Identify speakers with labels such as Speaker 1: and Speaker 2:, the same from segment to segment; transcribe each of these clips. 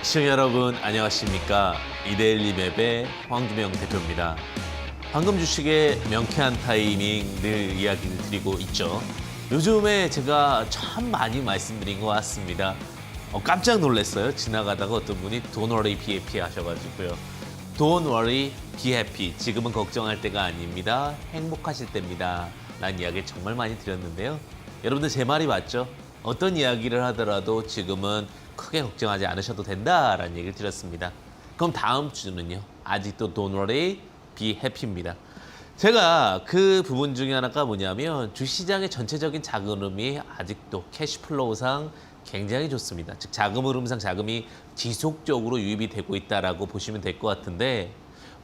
Speaker 1: 시청자 여러분 안녕하십니까. 이데일리맵의 황주명 대표입니다. 방금 주식의 명쾌한 타이밍 늘 이야기를 드리고 있죠. 요즘에 제가 참 많이 말씀드린 것 같습니다. 깜짝 놀랐어요. 지나가다가 어떤 분이 Don't worry, be happy 하셔가지고요. Don't worry, be happy. 지금은 걱정할 때가 아닙니다. 행복하실 때입니다. 라는 이야기를 정말 많이 드렸는데요. 여러분들 제 말이 맞죠? 어떤 이야기를 하더라도 지금은 크게 걱정하지 않으셔도 된다라는 얘기를 드렸습니다. 그럼 다음 주는요. 아직도 Don't worry, be happy입니다. 제가 그 부분 중에 하나가 뭐냐면 주시장의 전체적인 자금 흐름이 아직도 캐시플로우상 굉장히 좋습니다. 즉 자금 흐름상 자금이 지속적으로 유입이 되고 있다라고 보시면 될 것 같은데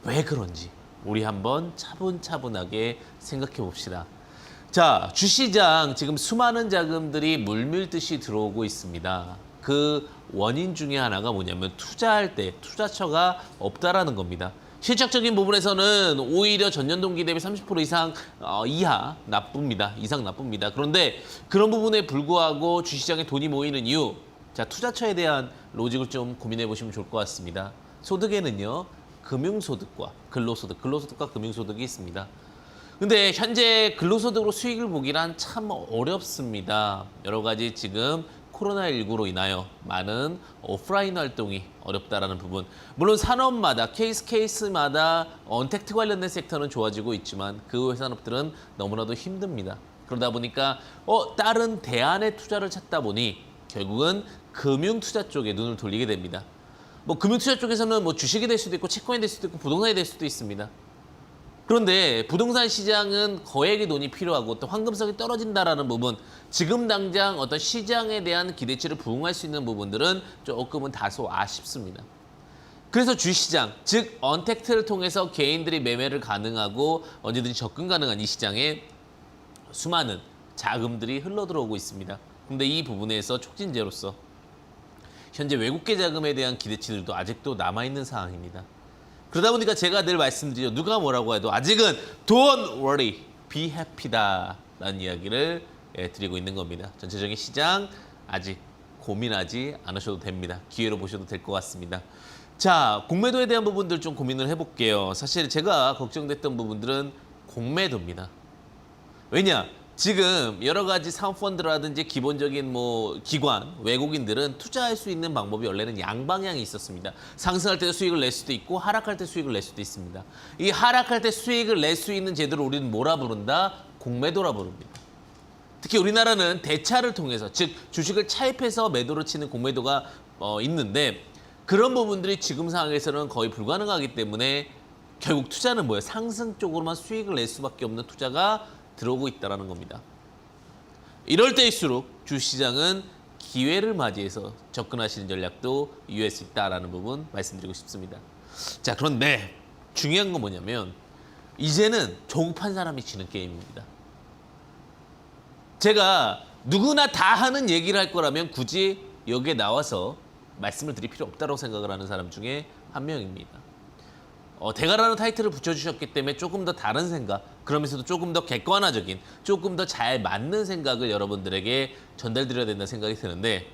Speaker 1: 왜 그런지 우리 한번 차분차분하게 생각해 봅시다. 자, 주시장 지금 수많은 자금들이 물밀듯이 들어오고 있습니다. 그 원인 중에 하나가 뭐냐면 투자할 때 투자처가 없다라는 겁니다. 실적적인 부분에서는 오히려 전년 동기 대비 30% 이상 나쁩니다. 이상 나쁩니다. 그런데 그런 부분에 불구하고 주시장에 돈이 모이는 이유, 자 투자처에 대한 로직을 좀 고민해 보시면 좋을 것 같습니다. 소득에는요 금융소득과 근로소득과 금융소득이 있습니다. 근데 현재 근로소득으로 수익을 보기란 참 어렵습니다. 여러 가지 지금 코로나19로 인하여 많은 오프라인 활동이 어렵다라는 부분. 물론 산업마다 케이스마다 언택트 관련된 섹터는 좋아지고 있지만 그 외 산업들은 너무나도 힘듭니다. 그러다 보니까 다른 대안의 투자를 찾다 보니 결국은 금융투자 쪽에 눈을 돌리게 됩니다. 금융투자 쪽에서는 주식이 될 수도 있고 채권이 될 수도 있고 부동산이 될 수도 있습니다. 그런데 부동산 시장은 거액의 돈이 필요하고 또 황금성이 떨어진다라는 부분, 지금 당장 어떤 시장에 대한 기대치를 부응할 수 있는 부분들은 조금은 다소 아쉽습니다. 그래서 주시장, 즉 언택트를 통해서 개인들이 매매를 가능하고 언제든지 접근 가능한 이 시장에 수많은 자금들이 흘러들어오고 있습니다. 근데 이 부분에서 촉진제로서 현재 외국계 자금에 대한 기대치들도 아직도 남아있는 상황입니다. 그러다 보니까 제가 늘 말씀드리죠. 누가 뭐라고 해도 아직은 Don't worry, be happy다 라는 이야기를 드리고 있는 겁니다. 전체적인 시장 아직 고민하지 않으셔도 됩니다. 기회로 보셔도 될 것 같습니다. 자, 공매도에 대한 부분들 좀 고민을 해볼게요. 사실 제가 걱정됐던 부분들은 공매도입니다. 왜냐? 지금 여러 가지 사모펀드라든지 기본적인 기관, 외국인들은 투자할 수 있는 방법이 원래는 양방향이 있었습니다. 상승할 때 수익을 낼 수도 있고 하락할 때 수익을 낼 수도 있습니다. 이 하락할 때 수익을 낼 수 있는 제도를 우리는 뭐라 부른다? 공매도라 부릅니다. 특히 우리나라는 대차를 통해서, 즉 주식을 차입해서 매도를 치는 공매도가 있는데 그런 부분들이 지금 상황에서는 거의 불가능하기 때문에 결국 투자는 뭐예요? 상승 쪽으로만 수익을 낼 수밖에 없는 투자가 들어오고 있다는 겁니다. 이럴 때일수록 주시장은 기회를 맞이해서 접근하시는 전략도 유효할 수 있다는 부분 말씀드리고 싶습니다. 자, 그런데 중요한 건 뭐냐면 이제는 조급한 사람이 지는 게임입니다. 제가 누구나 다 하는 얘기를 할 거라면 굳이 여기에 나와서 말씀을 드릴 필요 없다고 생각을 하는 사람 중에 한 명입니다. 대가라는 타이틀을 붙여주셨기 때문에 조금 더 다른 생각, 그러면서도 조금 더 객관화적인, 조금 더 잘 맞는 생각을 여러분들에게 전달드려야 된다는 생각이 드는데,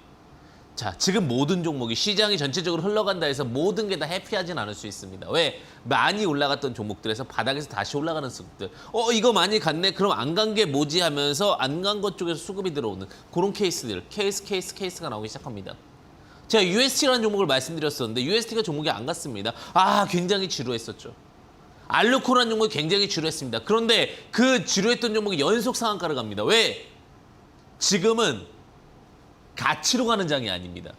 Speaker 1: 자, 지금 모든 종목이 시장이 전체적으로 흘러간다 해서 모든 게 다 해피하진 않을 수 있습니다. 왜? 많이 올라갔던 종목들에서 바닥에서 다시 올라가는 수급들. 이거 많이 갔네? 그럼 안 간 게 뭐지 하면서 안 간 것 쪽에서 수급이 들어오는 그런 케이스들, 케이스가 나오기 시작합니다. 제가 UST라는 종목을 말씀드렸었는데 UST가 종목이 안 갔습니다. 굉장히 지루했었죠. 알루코라는 종목이 굉장히 지루했습니다. 그런데 그 지루했던 종목이 연속 상한가를 갑니다. 왜? 지금은 가치로 가는 장이 아닙니다.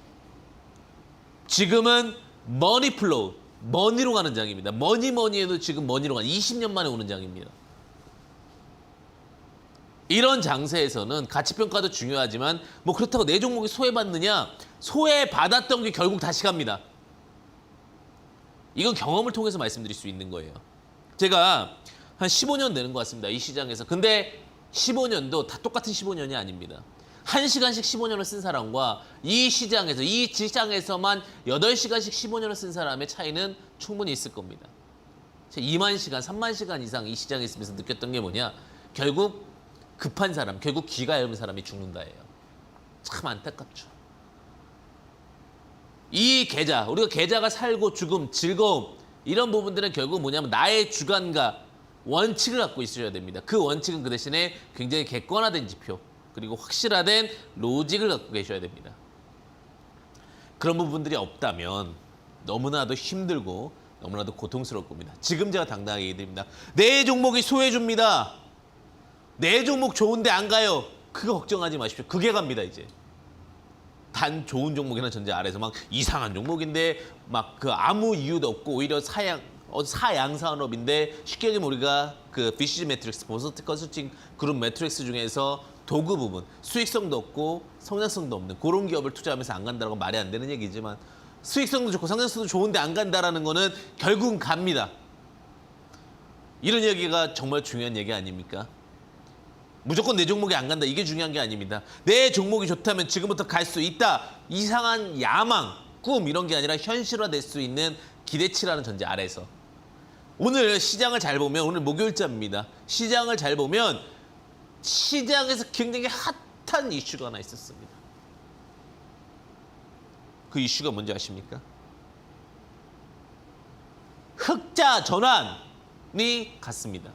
Speaker 1: 지금은 머니플로우, 머니로 가는 장입니다. 머니 해도 지금 머니로 가는 20년 만에 오는 장입니다. 이런 장세에서는 가치평가도 중요하지만 그렇다고 내 종목이 소외받느냐? 소외받았던 게 결국 다시 갑니다. 이건 경험을 통해서 말씀드릴 수 있는 거예요. 제가 한 15년 되는 것 같습니다. 이 시장에서. 근데 15년도 다 똑같은 15년이 아닙니다. 1시간씩 15년을 쓴 사람과 이 시장에서만 8시간씩 15년을 쓴 사람의 차이는 충분히 있을 겁니다. 2만 시간, 3만 시간 이상 이 시장에 있으면서 느꼈던 게 뭐냐? 결국 급한 사람, 결국 기가 얇은 사람이 죽는다예요. 참 안타깝죠. 이 계좌, 우리가 계좌가 살고 죽음, 즐거움 이런 부분들은 결국 뭐냐면 나의 주관과 원칙을 갖고 있어야 됩니다. 그 원칙은 그 대신에 굉장히 객관화된 지표 그리고 확실화된 로직을 갖고 계셔야 됩니다. 그런 부분들이 없다면 너무나도 힘들고 너무나도 고통스러울 겁니다. 지금 제가 당당하게 얘기드립니다. 내 종목이 소외줍니다. 내 종목 좋은데 안 가요. 그거 걱정하지 마십시오. 그게 갑니다 이제. 단 좋은 종목이나 전제 아래서 막 이상한 종목인데 막 그 아무 이유도 없고 오히려 사양 산업인데 쉽게 얘기하면 우리가 그 BCG 매트릭스 보스트 컨설팅 그룹 매트릭스 중에서 도구 부분 수익성도 없고 성장성도 없는 그런 기업을 투자하면서 안 간다라고 말이 안 되는 얘기지만 수익성도 좋고 성장성도 좋은데 안 간다라는 거는 결국은 갑니다. 이런 얘기가 정말 중요한 얘기 아닙니까? 무조건 내 종목이 안 간다. 이게 중요한 게 아닙니다. 내 종목이 좋다면 지금부터 갈 수 있다. 이상한 야망, 꿈 이런 게 아니라 현실화될 수 있는 기대치라는 전제 아래서. 오늘 시장을 잘 보면 오늘 목요일자입니다. 시장을 잘 보면 시장에서 굉장히 핫한 이슈가 하나 있었습니다. 그 이슈가 뭔지 아십니까? 흑자 전환이 갔습니다.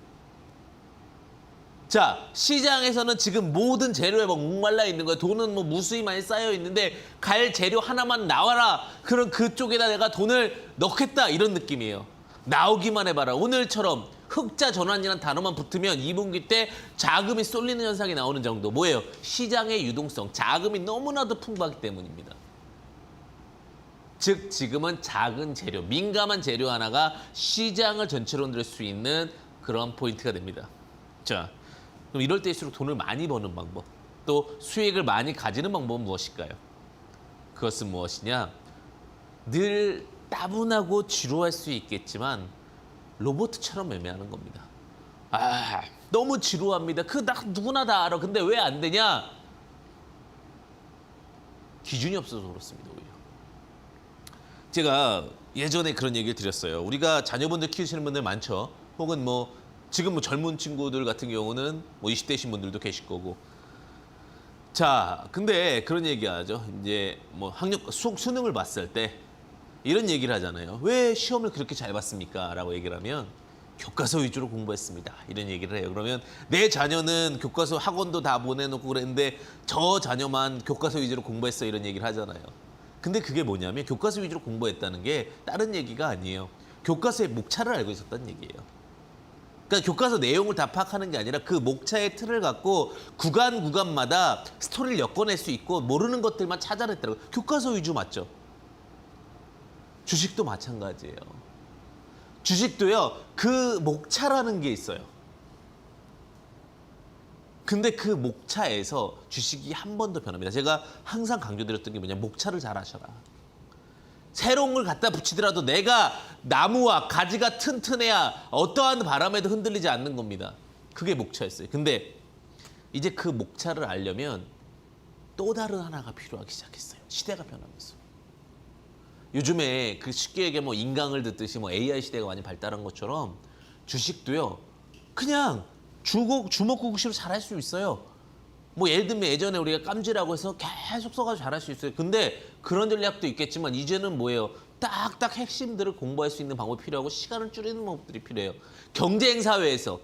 Speaker 1: 자, 시장에서는 지금 모든 재료에 막 목말라 있는 거예요. 돈은 뭐 무수히 많이 쌓여 있는데 갈 재료 하나만 나와라. 그럼 그쪽에다 내가 돈을 넣겠다 이런 느낌이에요. 나오기만 해봐라. 오늘처럼 흑자 전환이라는 단어만 붙으면 2분기 때 자금이 쏠리는 현상이 나오는 정도. 뭐예요? 시장의 유동성, 자금이 너무나도 풍부하기 때문입니다. 즉 지금은 작은 재료, 민감한 재료 하나가 시장을 전체로 흔들 수 있는 그런 포인트가 됩니다. 자, 그럼 이럴 때일수록 돈을 많이 버는 방법, 또 수익을 많이 가지는 방법은 무엇일까요? 그것은 무엇이냐? 늘 따분하고 지루할 수 있겠지만 로봇처럼 매매하는 겁니다. 아, 너무 지루합니다. 누구나 다 알아. 근데 왜 안 되냐? 기준이 없어서 그렇습니다. 오히려. 제가 예전에 그런 얘기를 드렸어요. 우리가 자녀분들 키우시는 분들 많죠. 혹은 뭐 지금 뭐 젊은 친구들 같은 경우는 뭐 20대신 분들도 계실 거고. 자, 근데 그런 얘기 하죠. 이제 뭐 수능을 봤을 때 이런 얘기를 하잖아요. 왜 시험을 그렇게 잘 봤습니까? 라고 얘기를 하면 교과서 위주로 공부했습니다. 이런 얘기를 해요. 그러면 내 자녀는 교과서 학원도 다 보내놓고 그랬는데 저 자녀만 교과서 위주로 공부했어. 이런 얘기를 하잖아요. 근데 그게 뭐냐면 교과서 위주로 공부했다는 게 다른 얘기가 아니에요. 교과서의 목차를 알고 있었다는 얘기예요. 그러니까 교과서 내용을 다 파악하는 게 아니라 그 목차의 틀을 갖고 구간마다 스토리를 엮어낼 수 있고 모르는 것들만 찾아냈더라고요. 교과서 위주 맞죠? 주식도 마찬가지예요. 주식도요. 그 목차라는 게 있어요. 근데 그 목차에서 주식이 한 번 더 변합니다. 제가 항상 강조드렸던 게 뭐냐, 목차를 잘 하셔라. 새로운 걸 갖다 붙이더라도 내가 나무와 가지가 튼튼해야 어떠한 바람에도 흔들리지 않는 겁니다. 그게 목차였어요. 근데 이제 그 목차를 알려면 또 다른 하나가 필요하기 시작했어요. 시대가 변하면서. 요즘에 그 쉽게 얘기하면 뭐 인강을 듣듯이 뭐 AI 시대가 많이 발달한 것처럼 주식도요. 그냥 주먹구구식으로 잘할 수 있어요. 뭐 예를 들면 예전에 우리가 깜지라고 해서 계속 써가지고 잘할 수 있어요. 근데 그런 전략도 있겠지만 이제는 뭐예요? 딱딱 핵심들을 공부할 수 있는 방법이 필요하고 시간을 줄이는 방법들이 필요해요. 경쟁 사회에서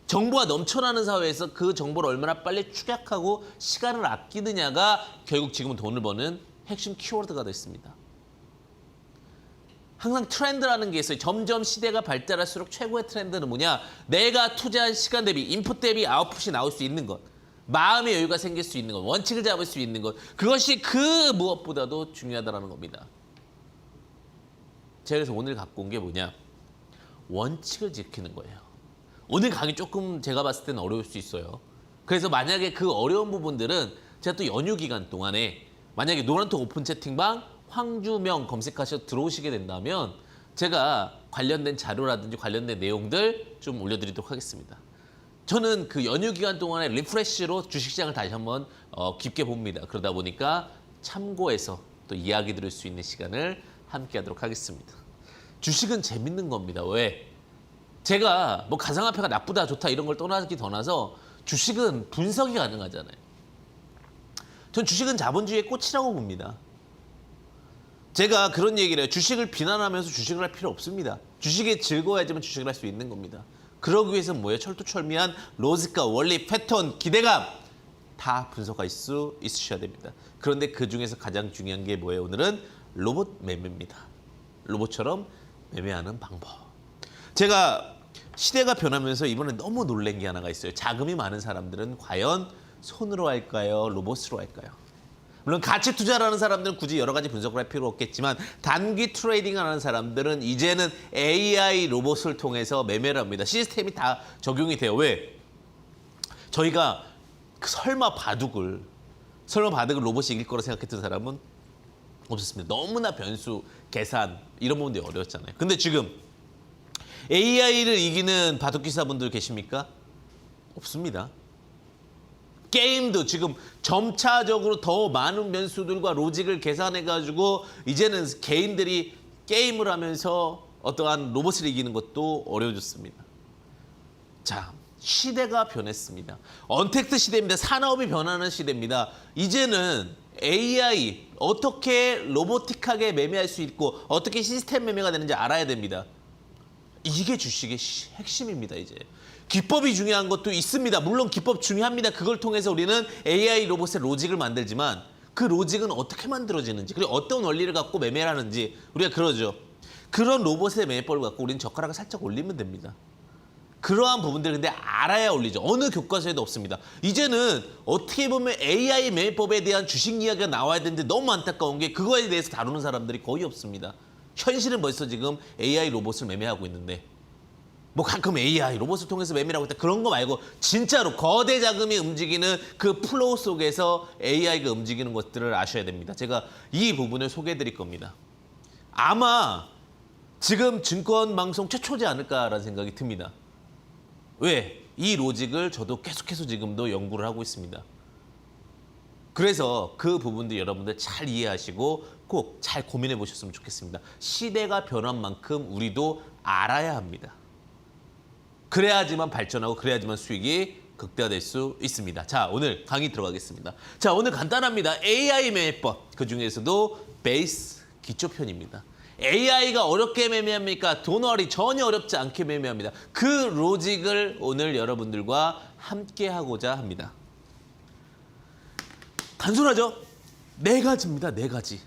Speaker 1: 정보가 넘쳐나는 사회에서 그 정보를 얼마나 빨리 축약하고 시간을 아끼느냐가 결국 지금은 돈을 버는 핵심 키워드가 됐습니다. 항상 트렌드라는 게 있어요. 점점 시대가 발달할수록 최고의 트렌드는 뭐냐? 내가 투자한 시간 대비, 인풋 대비 아웃풋이 나올 수 있는 것. 마음의 여유가 생길 수 있는 것. 원칙을 잡을 수 있는 것. 그것이 그 무엇보다도 중요하다는 겁니다. 제가 그래서 오늘 갖고 온 게 뭐냐? 원칙을 지키는 거예요. 오늘 강의 조금 제가 봤을 때는 어려울 수 있어요. 그래서 만약에 그 어려운 부분들은 제가 또 연휴 기간 동안에 만약에 노란톡 오픈 채팅방 황주명 검색하셔서 들어오시게 된다면 제가 관련된 자료라든지 관련된 내용들 좀 올려드리도록 하겠습니다. 저는 그 연휴 기간 동안에 리프레시로 주식시장을 다시 한번 깊게 봅니다. 그러다 보니까 참고해서 또 이야기 들을 수 있는 시간을 함께 하도록 하겠습니다. 주식은 재밌는 겁니다. 왜? 제가 뭐 가상화폐가 나쁘다 좋다 이런 걸 떠나기 떠나서 주식은 분석이 가능하잖아요. 전 주식은 자본주의의 꽃이라고 봅니다. 제가 그런 얘기를 해요. 주식을 비난하면서 주식을 할 필요 없습니다. 주식에 즐거워야지만 주식을 할 수 있는 겁니다. 그러기 위해서는 뭐예요? 철두철미한 로직과 원리, 패턴, 기대감 다 분석할 수 있으셔야 됩니다. 그런데 그중에서 가장 중요한 게 뭐예요? 오늘은 로봇 매매입니다. 로봇처럼 매매하는 방법. 제가 시대가 변하면서 이번에 너무 놀란 게 하나가 있어요. 자금이 많은 사람들은 과연 손으로 할까요? 로봇으로 할까요? 물론 가치 투자를 하는 사람들은 굳이 여러 가지 분석을 할 필요 없겠지만 단기 트레이딩을 하는 사람들은 이제는 AI 로봇을 통해서 매매를 합니다. 시스템이 다 적용이 돼요. 왜? 저희가 설마 바둑을 로봇이 이길 거라 생각했던 사람은 없었습니다. 너무나 변수, 계산 이런 부분들이 어려웠잖아요. 근데 지금 AI를 이기는 바둑 기사분들 계십니까? 없습니다. 게임도 지금 점차적으로 더 많은 변수들과 로직을 계산해가지고 이제는 개인들이 게임을 하면서 어떠한 로봇을 이기는 것도 어려워졌습니다. 자, 시대가 변했습니다. 언택트 시대입니다. 산업이 변하는 시대입니다. 이제는 AI 어떻게 로보틱하게 매매할 수 있고 어떻게 시스템 매매가 되는지 알아야 됩니다. 이게 주식의 핵심입니다. 이제 기법이 중요한 것도 있습니다. 물론 기법 중요합니다. 그걸 통해서 우리는 AI 로봇의 로직을 만들지만 그 로직은 어떻게 만들어지는지 그리고 어떤 원리를 갖고 매매를 하는지 우리가 그러죠. 그런 로봇의 매매법을 갖고 우리는 젓가락을 살짝 올리면 됩니다. 그러한 부분들 근데 알아야 올리죠. 어느 교과서에도 없습니다. 이제는 어떻게 보면 AI 매매법에 대한 주식 이야기가 나와야 되는데 너무 안타까운 게 그거에 대해서 다루는 사람들이 거의 없습니다. 현실은 벌써 지금 AI 로봇을 매매하고 있는데 뭐 가끔 AI 로봇을 통해서 매매를 하고 있다 그런 거 말고 진짜로 거대 자금이 움직이는 그 플로우 속에서 AI가 움직이는 것들을 아셔야 됩니다. 제가 이 부분을 소개해 드릴 겁니다. 아마 지금 증권 방송 최초지 않을까라는 생각이 듭니다. 왜? 이 로직을 저도 계속해서 지금도 연구를 하고 있습니다. 그래서 그 부분도 여러분들 잘 이해하시고 꼭 잘 고민해 보셨으면 좋겠습니다. 시대가 변한 만큼 우리도 알아야 합니다. 그래야지만 발전하고 그래야지만 수익이 극대화될 수 있습니다. 자, 오늘 강의 들어가겠습니다. 자, 오늘 간단합니다. AI 매매법, 그중에서도 베이스 기초편입니다. AI가 어렵게 매매합니까? 도너리 전혀 어렵지 않게 매매합니다. 그 로직을 오늘 여러분들과 함께 하고자 합니다. 단순하죠? 네 가지입니다. 네 가지.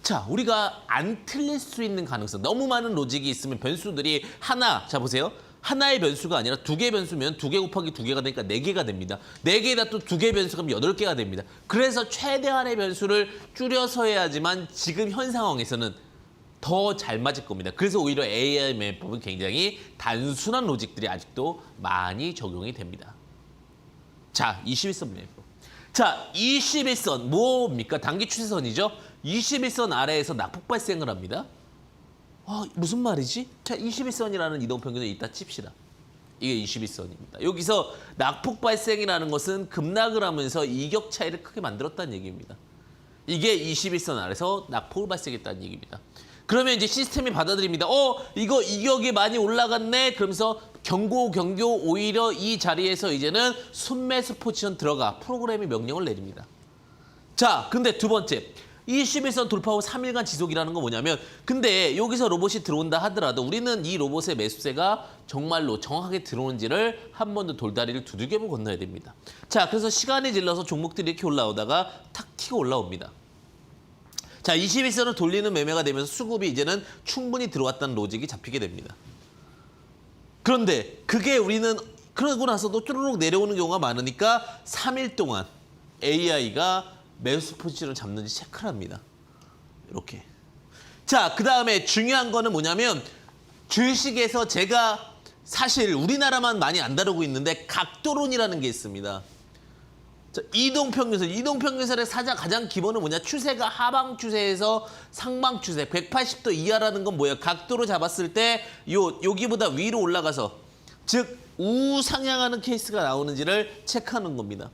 Speaker 1: 자, 우리가 안 틀릴 수 있는 가능성. 너무 많은 로직이 있으면 변수들이 하나, 자 보세요. 하나의 변수가 아니라 두 개 변수면 두 개 곱하기 두 개가 되니까 네 개가 됩니다. 네 개에다 또 두 개 변수가 그럼 8개가 됩니다. 그래서 최대한의 변수를 줄여서 해야지만 지금 현 상황에서는 더 잘 맞을 겁니다. 그래서 오히려 AI 매매법은 굉장히 단순한 로직들이 아직도 많이 적용이 됩니다. 자, 21선 매매법. 자, 21선 뭡니까? 단기 추세선이죠. 21선 아래에서 낙폭 발생을 합니다. 무슨 말이지? 자, 21선이라는 이동평균을 이따 칩시다. 이게 21선입니다. 여기서 낙폭 발생이라는 것은 급락을 하면서 이격 차이를 크게 만들었다는 얘기입니다. 이게 21선 아래서 낙폭을 발생했다는 얘기입니다. 그러면 이제 시스템이 받아들입니다. 이거 이격이 많이 올라갔네. 그러면서 경고 오히려 이 자리에서 이제는 순매수 포지션 들어가 프로그램이 명령을 내립니다. 자, 근데 두 번째. 21선 돌파 후 3일간 지속이라는 건 뭐냐면 근데 여기서 로봇이 들어온다 하더라도 우리는 이 로봇의 매수세가 정말로 정확하게 들어오는지를 한 번 더 돌다리를 두들겨보고 건너야 됩니다. 자, 그래서 시간이 질러서 종목들이 이렇게 올라오다가 탁 튀고 올라옵니다. 자, 21선을 돌리는 매매가 되면서 수급이 이제는 충분히 들어왔다는 로직이 잡히게 됩니다. 그런데 그게 우리는 그러고 나서도 쭈루룩 내려오는 경우가 많으니까 3일 동안 AI가 매수 포지션을 잡는지 체크를 합니다. 이렇게. 자, 그 다음에 중요한 거는 뭐냐면 주식에서 제가 사실 우리나라만 많이 안 다루고 있는데 각도론이라는 게 있습니다. 자, 이동평균선의 가장 기본은 뭐냐? 추세가 하방 추세에서 상방 추세 180도 이하라는 건 뭐예요? 각도로 잡았을 때 여기보다 위로 올라가서 즉 우상향하는 케이스가 나오는지를 체크하는 겁니다.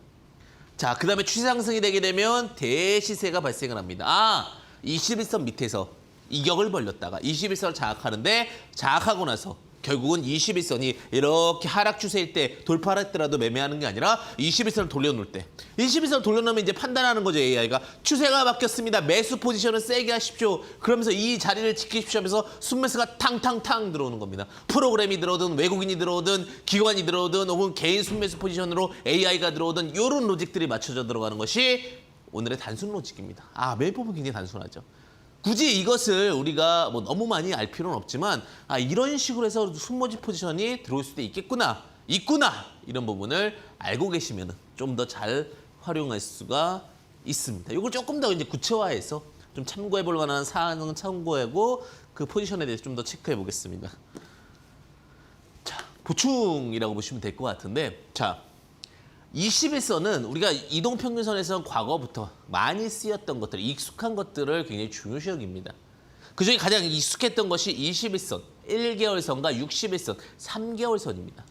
Speaker 1: 자, 그 다음에 추세 상승이 되게 되면 대시세가 발생을 합니다. 21선 밑에서 이격을 벌렸다가 21선을 장악하는데 장악하고 나서 결국은 21선이 이렇게 하락 추세일 때 돌파했더라도 매매하는 게 아니라 21선을 돌려놓을 때 21선을 돌려놓으면 이제 판단하는 거죠. AI가 추세가 바뀌었습니다. 매수 포지션을 세게 하십시오. 그러면서 이 자리를 지키십시오 하면서 순매수가 탕탕탕 들어오는 겁니다. 프로그램이 들어오든 외국인이 들어오든 기관이 들어오든 혹은 개인 순매수 포지션으로 AI가 들어오든 이런 로직들이 맞춰져 들어가는 것이 오늘의 단순 로직입니다. 매법은 굉장히 단순하죠. 굳이 이것을 우리가 뭐 너무 많이 알 필요는 없지만 이런 식으로 해서 순모집 포지션이 들어올 수도 있구나 이런 부분을 알고 계시면 좀 더 잘 활용할 수가 있습니다. 이걸 조금 더 이제 구체화해서 좀 참고해 볼 만한 사항은 참고하고 그 포지션에 대해서 좀 더 체크해 보겠습니다. 자, 보충이라고 보시면 될 것 같은데, 자, 21선은 우리가 이동평균선에서 과거부터 많이 쓰였던 것들, 익숙한 것들을 굉장히 중요시 여깁니다. 그중에 가장 익숙했던 것이 21선, 1개월선과 60일선, 3개월선입니다.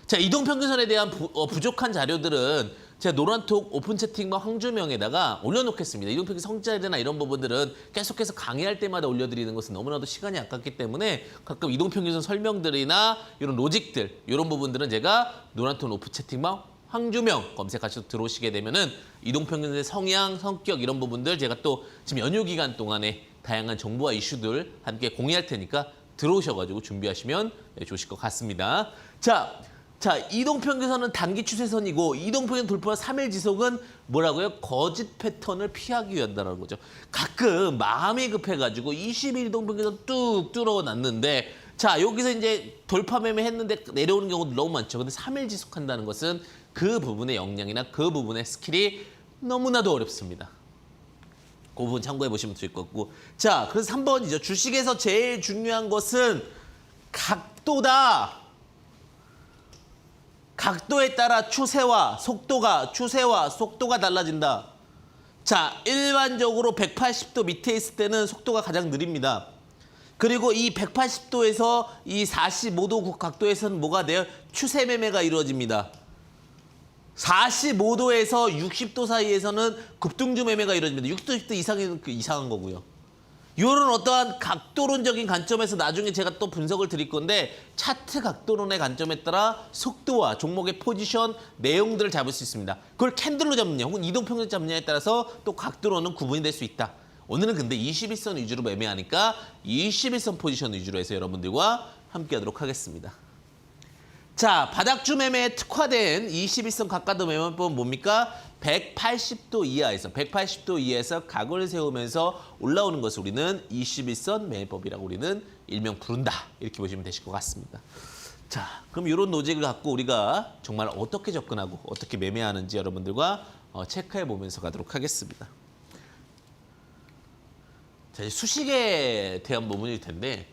Speaker 1: 자, 이동평균선에 대한 부족한 자료들은 제가 노란톡 오픈 채팅방 황주명에다가 올려놓겠습니다. 이동평균 성자리나 이런 부분들은 계속해서 강의할 때마다 올려드리는 것은 너무나도 시간이 아깝기 때문에 가끔 이동평균선 설명들이나 이런 로직들, 이런 부분들은 제가 노란톡 오픈 채팅방 황주명 검색하셔서 들어오시게 되면은 이동평균선의 성향, 성격 이런 부분들 제가 또 지금 연휴 기간 동안에 다양한 정보와 이슈들 함께 공유할 테니까 들어오셔가지고 준비하시면 좋으실 것 같습니다. 자, 이동평균선은 단기 추세선이고 이동평균 돌파 3일 지속은 뭐라고요? 거짓 패턴을 피하기 위한다는 거죠. 가끔 마음이 급해가지고 20일 이동평균선 뚝 뚫어놨는데 자, 여기서 이제 돌파 매매 했는데 내려오는 경우도 너무 많죠. 근데 3일 지속한다는 것은 그 부분의 역량이나 그 부분의 스킬이 너무나도 어렵습니다. 그 부분 참고해 보시면 될 것 같고. 자, 그래서 3번이죠. 주식에서 제일 중요한 것은 각도다. 각도에 따라 추세와 속도가 달라진다. 자, 일반적으로 180도 밑에 있을 때는 속도가 가장 느립니다. 그리고 이 180도에서 이 45도 각도에서는 뭐가 돼요? 추세 매매가 이루어집니다. 45도에서 60도 사이에서는 급등주 매매가 이루어집니다. 60도 이상은 이상한 거고요. 이런 어떠한 각도론적인 관점에서 나중에 제가 또 분석을 드릴 건데 차트 각도론의 관점에 따라 속도와 종목의 포지션, 내용들을 잡을 수 있습니다. 그걸 캔들로 잡느냐 혹은 이동평균 잡느냐에 따라서 또 각도론은 구분이 될 수 있다. 오늘은 근데 21선 위주로 매매하니까 21선 포지션 위주로 해서 여러분들과 함께 하도록 하겠습니다. 자, 바닥주 매매에 특화된 21선 각각도 매매법은 뭡니까? 180도 이하에서 각을 세우면서 올라오는 것을 우리는 21선 매매법이라고 우리는 일명 부른다. 이렇게 보시면 되실 것 같습니다. 자, 그럼 이런 로직을 갖고 우리가 정말 어떻게 접근하고 어떻게 매매하는지 여러분들과 체크해 보면서 가도록 하겠습니다. 자, 이제 수식에 대한 부분일 텐데,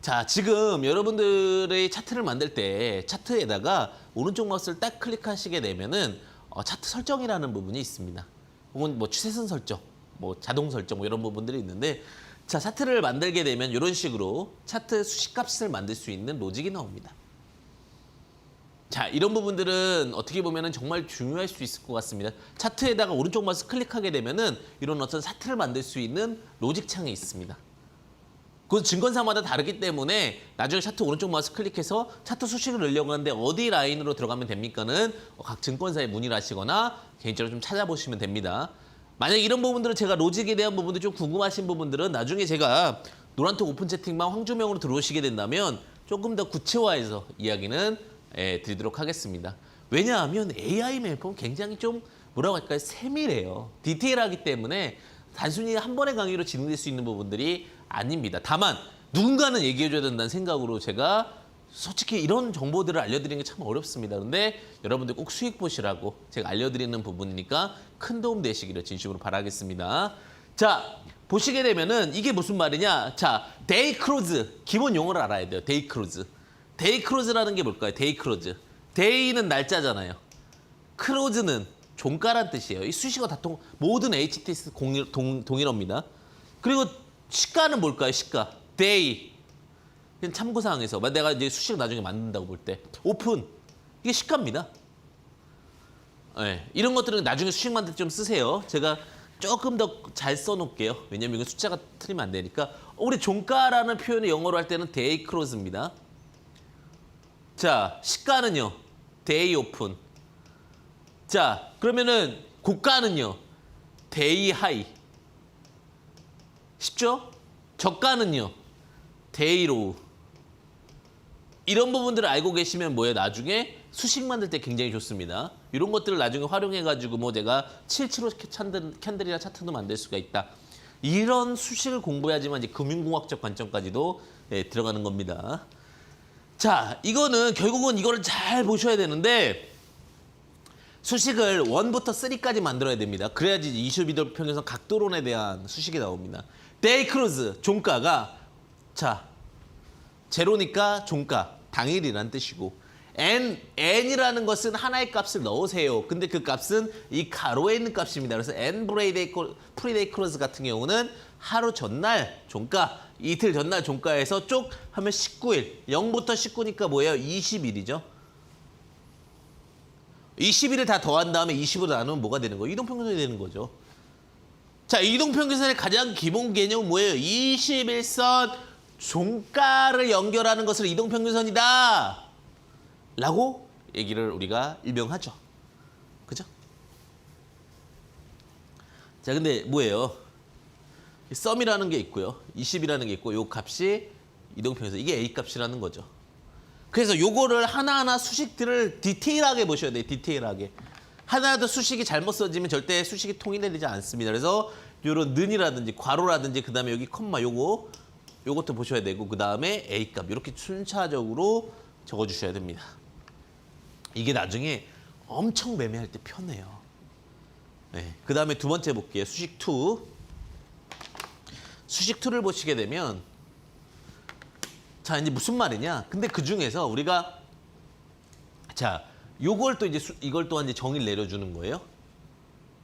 Speaker 1: 자, 지금 여러분들의 차트를 만들 때 차트에다가 오른쪽 마우스를 딱 클릭하시게 되면은 차트 설정이라는 부분이 있습니다. 혹은 뭐 추세선 설정, 뭐 자동 설정 뭐 이런 부분들이 있는데, 자, 차트를 만들게 되면 이런 식으로 차트 수식값을 만들 수 있는 로직이 나옵니다. 자, 이런 부분들은 어떻게 보면은 정말 중요할 수 있을 것 같습니다. 차트에다가 오른쪽 마우스 클릭하게 되면은 이런 어떤 차트를 만들 수 있는 로직 창이 있습니다. 그건 증권사마다 다르기 때문에 나중에 차트 오른쪽 마우스 클릭해서 차트 수식을 넣으려고 하는데 어디 라인으로 들어가면 됩니까는 각 증권사에 문의를 하시거나 개인적으로 좀 찾아보시면 됩니다. 만약에 이런 부분들은 제가 로직에 대한 부분들 좀 궁금하신 부분들은 나중에 제가 노란톡 오픈 채팅방 황주명으로 들어오시게 된다면 조금 더 구체화해서 이야기는 드리도록 하겠습니다. 왜냐하면 AI 매매법은 굉장히 좀 뭐라고 할까요? 세밀해요. 디테일하기 때문에 단순히 한 번의 강의로 진행될 수 있는 부분들이 아닙니다. 다만 누군가는 얘기해줘야 된다는 생각으로 제가 솔직히 이런 정보들을 알려드리는 게 참 어렵습니다. 그런데 여러분들 꼭 수익 보시라고 제가 알려드리는 부분이니까 큰 도움 되시기를 진심으로 바라겠습니다. 자, 보시게 되면은 이게 무슨 말이냐? 자, 데이 크로즈 기본 용어를 알아야 돼요. 데이 크로즈. 데이 크로즈라는 게 뭘까요? 데이 크로즈. 데이는 날짜잖아요. 크로즈는 종가란 뜻이에요. 이 수식어 다 모든 HTS 동일어입니다. 그리고 시가는 뭘까요? 시가. 데이. 그냥 참고사항에서 내가 이제 수식을 나중에 만든다고 볼 때 오픈. 이게 시가입니다. 네, 이런 것들은 나중에 수식 만들 때 좀 쓰세요. 제가 조금 더 잘 써놓을게요. 왜냐면 이건 숫자가 틀리면 안 되니까. 우리 종가라는 표현을 영어로 할 때는 데이 크로즈입니다. 자, 시가는요. 데이 오픈. 자, 그러면은 고가는요. 데이 하이. 쉽죠? 저가는요. 데이 로우. 이런 부분들을 알고 계시면 뭐예요? 나중에 수식 만들 때 굉장히 좋습니다. 이런 것들을 나중에 활용해가지고 뭐 내가 775 캔들이나 차트도 만들 수가 있다. 이런 수식을 공부해야지만 이제 금융공학적 관점까지도 들어가는 겁니다. 자, 이거는 결국은 이거를 잘 보셔야 되는데 수식을 1부터 3까지 만들어야 됩니다. 그래야지 22도 평균선 각도론에 대한 수식이 나옵니다. 데이 크루즈, 종가가 자, 제로니까 종가, 당일이란 뜻이고 N이라는 것은 하나의 값을 넣으세요. 근데 그 값은 이 가로에 있는 값입니다. 그래서 N 프리데이 크루즈 같은 경우는 하루 전날 종가, 이틀 전날 종가에서 쪽 하면 19일, 0부터 19니까 뭐예요? 20일이죠. 20일을 다 더한 다음에 20으로 나누면 뭐가 되는 거예요? 이동평균선이 되는 거죠. 자, 이동평균선의 가장 기본 개념은 뭐예요? 21선 종가를 연결하는 것을 이동평균선이다 라고 얘기를 우리가 일명하죠. 그죠? 자, 근데 뭐예요? 썸이라는 게 있고요. 20이라는 게 있고 요 값이 이동평균선. 이게 A값이라는 거죠. 그래서 요거를 하나하나 수식들을 디테일하게 보셔야 돼요. 디테일하게. 하나라도 수식이 잘못 써지면 절대 수식이 통일되지 않습니다. 그래서 요런 는이라든지 괄호라든지 그다음에 여기 컴마 요것도 보셔야 되고 그다음에 A값 이렇게 순차적으로 적어주셔야 됩니다. 이게 나중에 엄청 매매할 때 편해요. 네. 그다음에 두 번째 볼게요. 수식 2. 수식 2를 보시게 되면 자, 이제 무슨 말이냐? 근데 그 중에서 우리가 자, 요걸 또 이제 이걸 또한 이제 정의를 내려주는 거예요.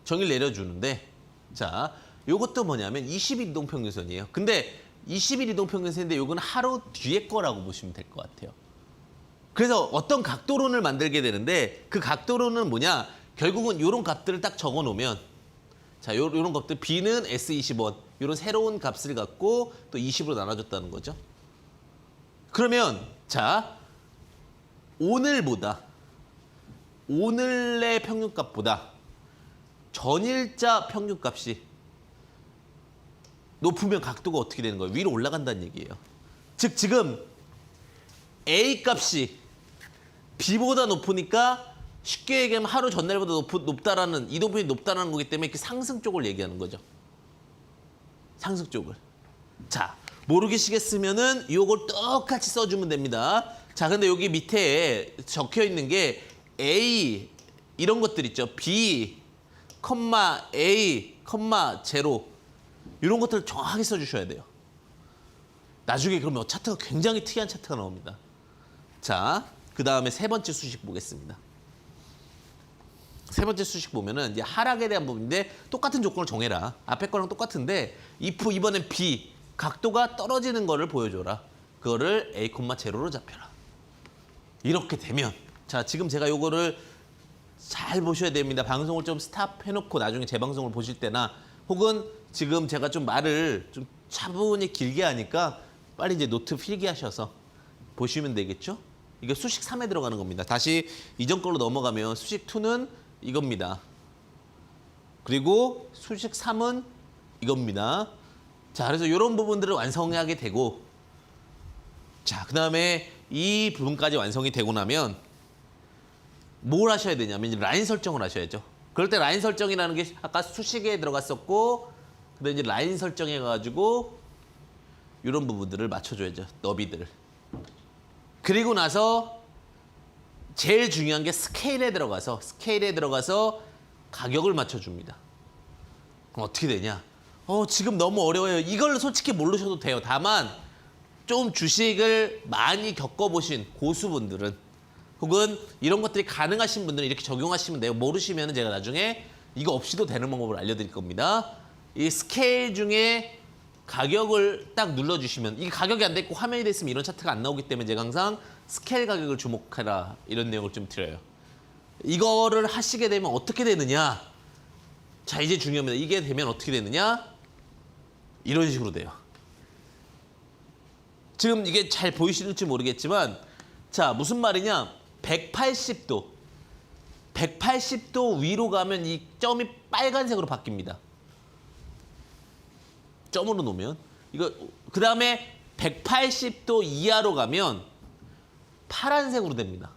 Speaker 1: 정의를 내려주는데 자, 요것도 뭐냐면 20일 이동평균선이에요. 근데 20일 이동평균선인데 요건 하루 뒤에 거라고 보시면 될 것 같아요. 그래서 어떤 각도론을 만들게 되는데 그 각도론은 뭐냐? 결국은 요런 값들을 딱 적어 놓으면 자, 요런 값들 B는 S21 요런 새로운 값을 갖고 또 20으로 나눠줬다는 거죠. 그러면 자, 오늘의 평균값보다 전일자 평균값이 높으면 각도가 어떻게 되는 거예요? 위로 올라간다는 얘기예요. 즉 지금 A값이 B보다 높으니까 쉽게 얘기하면 하루 전날보다 높다라는 이동평균이 높다라는 거기 때문에 이렇게 상승 쪽을 얘기하는 거죠. 상승 쪽을. 자, 모르겠으면은 요걸 똑같이 써주면 됩니다. 자, 근데 여기 밑에 적혀 있는 게 A 이런 것들 있죠. B, A, 0 이런 것들을 정확하게 써주셔야 돼요. 나중에 그러면 차트가 굉장히 특이한 차트가 나옵니다. 자, 그 다음에 세 번째 수식 보겠습니다. 세 번째 수식 보면은 이제 하락에 대한 부분인데 똑같은 조건을 정해라. 앞에 거랑 똑같은데 if 이번엔 B 각도가 떨어지는 거를 보여줘라. 그거를 A, 0로 잡혀라. 이렇게 되면 자, 지금 제가 요거를 잘 보셔야 됩니다. 방송을 좀 스탑해놓고 나중에 재방송을 보실 때나 혹은 지금 제가 좀 말을 좀 차분히 길게 하니까 빨리 이제 노트 필기하셔서 보시면 되겠죠? 이게 수식 3에 들어가는 겁니다. 다시 이전 걸로 넘어가면 수식 2는 이겁니다. 그리고 수식 3은 이겁니다. 자, 그래서 이런 부분들을 완성하게 되고 자, 그 다음에 이 부분까지 완성이 되고 나면 뭘 하셔야 되냐면 이제 라인 설정을 하셔야죠. 그럴 때 라인 설정이라는 게 아까 수식에 들어갔었고 근데 이제 라인 설정해가지고 이런 부분들을 맞춰줘야죠. 너비들을. 그리고 나서 제일 중요한 게 스케일에 들어가서 가격을 맞춰줍니다. 그럼 어떻게 되냐? 지금 너무 어려워요. 이걸 솔직히 모르셔도 돼요. 다만 좀 주식을 많이 겪어보신 고수분들은 혹은 이런 것들이 가능하신 분들은 이렇게 적용하시면 돼요. 모르시면 제가 나중에 이거 없이도 되는 방법을 알려드릴 겁니다. 이 스케일 중에 가격을 딱 눌러주시면 이게 가격이 안 돼 있고 화면이 됐으면 이런 차트가 안 나오기 때문에 제가 항상 스케일 가격을 주목해라 이런 내용을 좀 드려요. 이거를 하시게 되면 어떻게 되느냐? 자, 이제 중요합니다. 이게 되면 어떻게 되느냐? 이런 식으로 돼요. 지금 이게 잘 보이실지 모르겠지만 자, 무슨 말이냐? 180도. 180도 위로 가면 이 점이 빨간색으로 바뀝니다. 점으로 놓으면. 이거 그다음에 180도 이하로 가면 파란색으로 됩니다.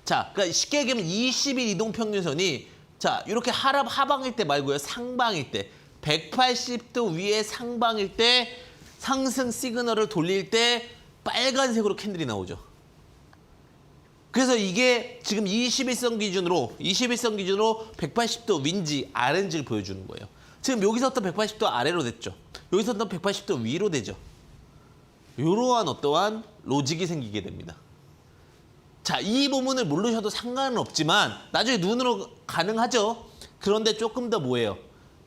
Speaker 1: 자, 그러니까 쉽게 얘기하면 20일 이동평균선이 자, 이렇게 하방일 때 말고요. 상방일 때. 180도 위에 상방일 때 상승 시그널을 돌릴 때 빨간색으로 캔들이 나오죠. 그래서 이게 지금 21선 기준으로 180도 윈지, RNG를 보여주는 거예요. 지금 여기서부터 180도 아래로 됐죠. 여기서부터 180도 위로 되죠. 이러한 어떠한 로직이 생기게 됩니다. 자, 이 부분을 모르셔도 상관은 없지만 나중에 눈으로 가능하죠. 그런데 조금 더 뭐예요?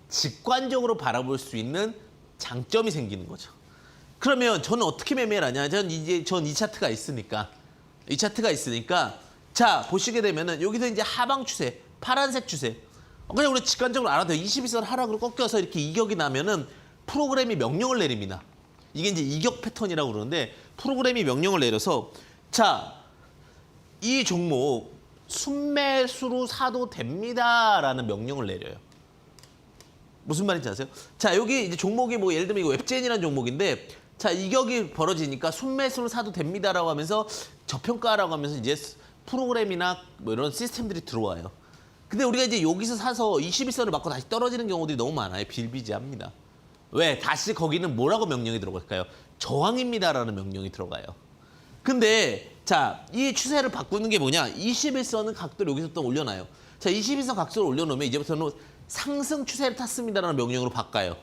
Speaker 1: 직관적으로 바라볼 수 있는 장점이 생기는 거죠. 그러면 저는 어떻게 매매를 하냐? 전 이 차트가 있으니까. 자, 보시게 되면은 여기서 이제 하방 추세, 파란색 추세. 그냥 우리 직관적으로 알아도 21선 하락으로 꺾여서 이렇게 이격이 나면은 프로그램이 명령을 내립니다. 이게 이제 이격 패턴이라고 그러는데 프로그램이 명령을 내려서 자, 이 종목 순매수로 사도 됩니다라는 명령을 내려요. 무슨 말인지 아세요? 자, 여기 이제 종목이 뭐 예를 들면 이거 웹젠이라는 종목인데 자, 이격이 벌어지니까 순매수로 사도 됩니다라고 하면서 저평가라고 하면서 이제 프로그램이나 뭐 이런 시스템들이 들어와요. 근데 우리가 이제 여기서 사서 21선을 맞고 다시 떨어지는 경우들이 너무 많아요. 빌비지합니다. 왜? 다시 거기는 뭐라고 명령이 들어갈까요? 저항입니다라는 명령이 들어가요. 근데 자, 이 추세를 바꾸는 게 뭐냐? 21선은 각도를 여기서부터 올려놔요. 자, 21선 각도를 올려놓으면 이제부터는 상승 추세를 탔습니다라는 명령으로 바꿔요.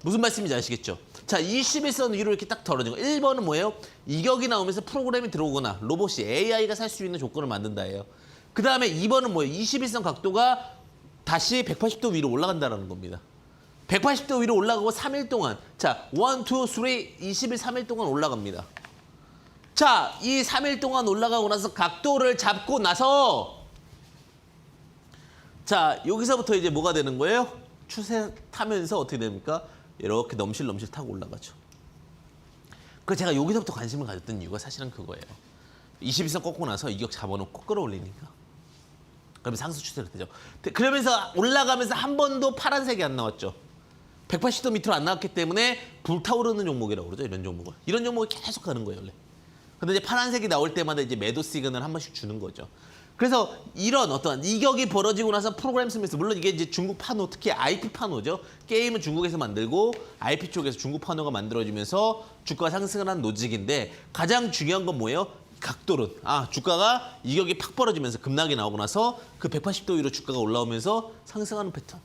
Speaker 1: 무슨 말씀인지 아시겠죠? 자, 21선 위로 이렇게 딱 덜어진 거. 1번은 뭐예요? 이격이 나오면서 프로그램이 들어오거나 로봇이 AI가 살 수 있는 조건을 만든다예요. 그 다음에 2번은 뭐예요? 21선 각도가 다시 180도 위로 올라간다는 겁니다. 180도 위로 올라가고 3일 동안 자, 1, 2, 3, 20일 3일 동안 올라갑니다. 자, 이 3일 동안 올라가고 나서 각도를 잡고 나서 자, 여기서부터 이제 뭐가 되는 거예요? 추세 타면서 어떻게 됩니까? 이렇게 넘실넘실 타고 올라가죠. 그래서 제가 여기서부터 관심을 가졌던 이유가 사실은 그거예요. 21선 꺾고 나서 이격 잡아놓고 끌어올리니까. 그러면 상승 추세로 되죠. 그러면서 올라가면서 한 번도 파란색이 안 나왔죠. 180도 밑으로 안 나왔기 때문에 불타오르는 종목이라고 그러죠. 이런 종목을. 이런 종목이 계속 가는 거예요, 원래. 근데 이제 파란색이 나올 때마다 이제 매도 시그널 한 번씩 주는 거죠. 그래서 이런 어떤 이격이 벌어지고 나서 프로그램 쓰면서 물론 이게 이제 중국 판호, 특히 IP 판호죠. 게임은 중국에서 만들고 IP 쪽에서 중국 판호가 만들어지면서 주가 상승을 한 노직인데 가장 중요한 건 뭐예요? 각도론. 아, 주가가 이격이 팍 벌어지면서 급락이 나오고 나서 그 180도 위로 주가가 올라오면서 상승하는 패턴.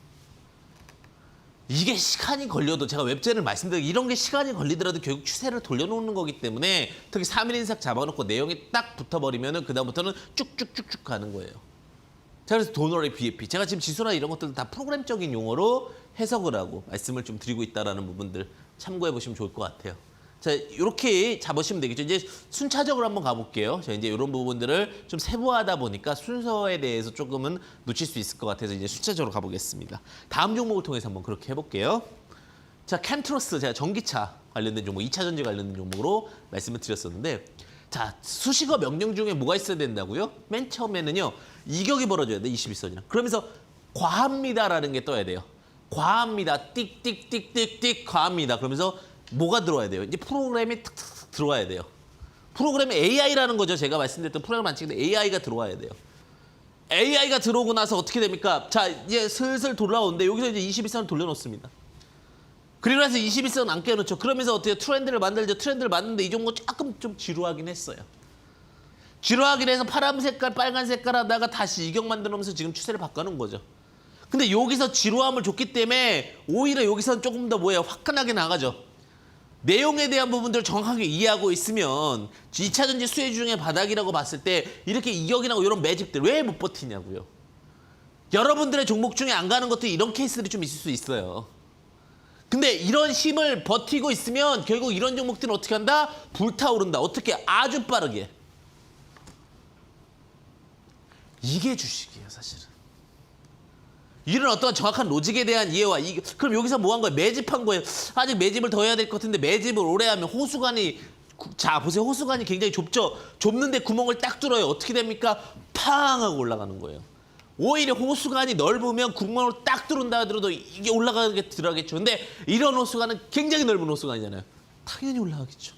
Speaker 1: 이게 시간이 걸려도 제가 웹젠을 말씀드리고 이런 게 시간이 걸리더라도 결국 추세를 돌려놓는 거기 때문에 특히 3일 인삭 잡아놓고 내용이 딱 붙어버리면 그다음부터는 쭉쭉쭉쭉 가는 거예요. 자, 그래서 도너리 BFP. 제가 지금 지수나 이런 것들 다 프로그램적인 용어로 해석을 하고 말씀을 좀 드리고 있다는 부분들 참고해 보시면 좋을 것 같아요. 자, 이렇게 잡으시면 되겠죠. 이제 순차적으로 한번 가볼게요. 자, 이제 이런 부분들을 좀 세부하다 보니까 순서에 대해서 조금은 놓칠 수 있을 것 같아서 이제 순차적으로 가보겠습니다. 다음 종목을 통해서 한번 그렇게 해볼게요. 자, 캔트로스 제가 전기차 관련된 종목, 2차 전지 관련된 종목으로 말씀을 드렸었는데 자, 수식어 명령 중에 뭐가 있어야 된다고요? 맨 처음에는요. 이격이 벌어져야 돼, 21선이랑. 그러면서 과합니다라는 게 떠야 돼요. 과합니다. 띡띡띡띡띡 과합니다. 그러면서 뭐가 들어와야 돼요? 이제 프로그램이 탁탁 들어와야 돼요. 프로그램이 AI라는 거죠. 제가 말씀드렸던 프로그램 만치는데 AI가 들어와야 돼요. AI가 들어오고 나서 어떻게 됩니까? 자, 이제 슬슬 돌아오는데 여기서 이제 21선을 돌려놓습니다. 그리고 나서 21선 안 깨놓죠. 그러면서 어떻게 트렌드를 만들죠. 트렌드를 만드는데 이 종목 조금 좀 지루하긴 했어요. 지루하긴 해서 파란 색깔, 빨간 색깔 하다가 다시 이격 만들면서 지금 추세를 바꿔놓은 거죠. 근데 여기서 지루함을 줬기 때문에 오히려 여기서는 조금 더 뭐예요? 화끈하게 나가죠. 내용에 대한 부분들을 정확하게 이해하고 있으면 2차 전지 수혜 중에 바닥이라고 봤을 때 이렇게 이격이 나고 이런 매집들 왜 못 버티냐고요. 여러분들의 종목 중에 안 가는 것도 이런 케이스들이 좀 있을 수 있어요. 근데 이런 힘을 버티고 있으면 결국 이런 종목들은 어떻게 한다? 불타오른다. 어떻게? 아주 빠르게. 이게 주식이에요, 사실은. 이런 어떤 정확한 로직에 대한 이해와 그럼 여기서 뭐 한 거예요? 매집한 거예요. 아직 매집을 더 해야 될 것 같은데 매집을 오래 하면 호수관이 자, 보세요. 호수관이 굉장히 좁죠? 좁는데 구멍을 딱 뚫어요. 어떻게 됩니까? 팡 하고 올라가는 거예요. 오히려 호수관이 넓으면 구멍을 딱 뚫은다 하더라도 이게 올라가게 들어가겠죠. 근데 이런 호수관은 굉장히 넓은 호수관이잖아요. 당연히 올라가겠죠.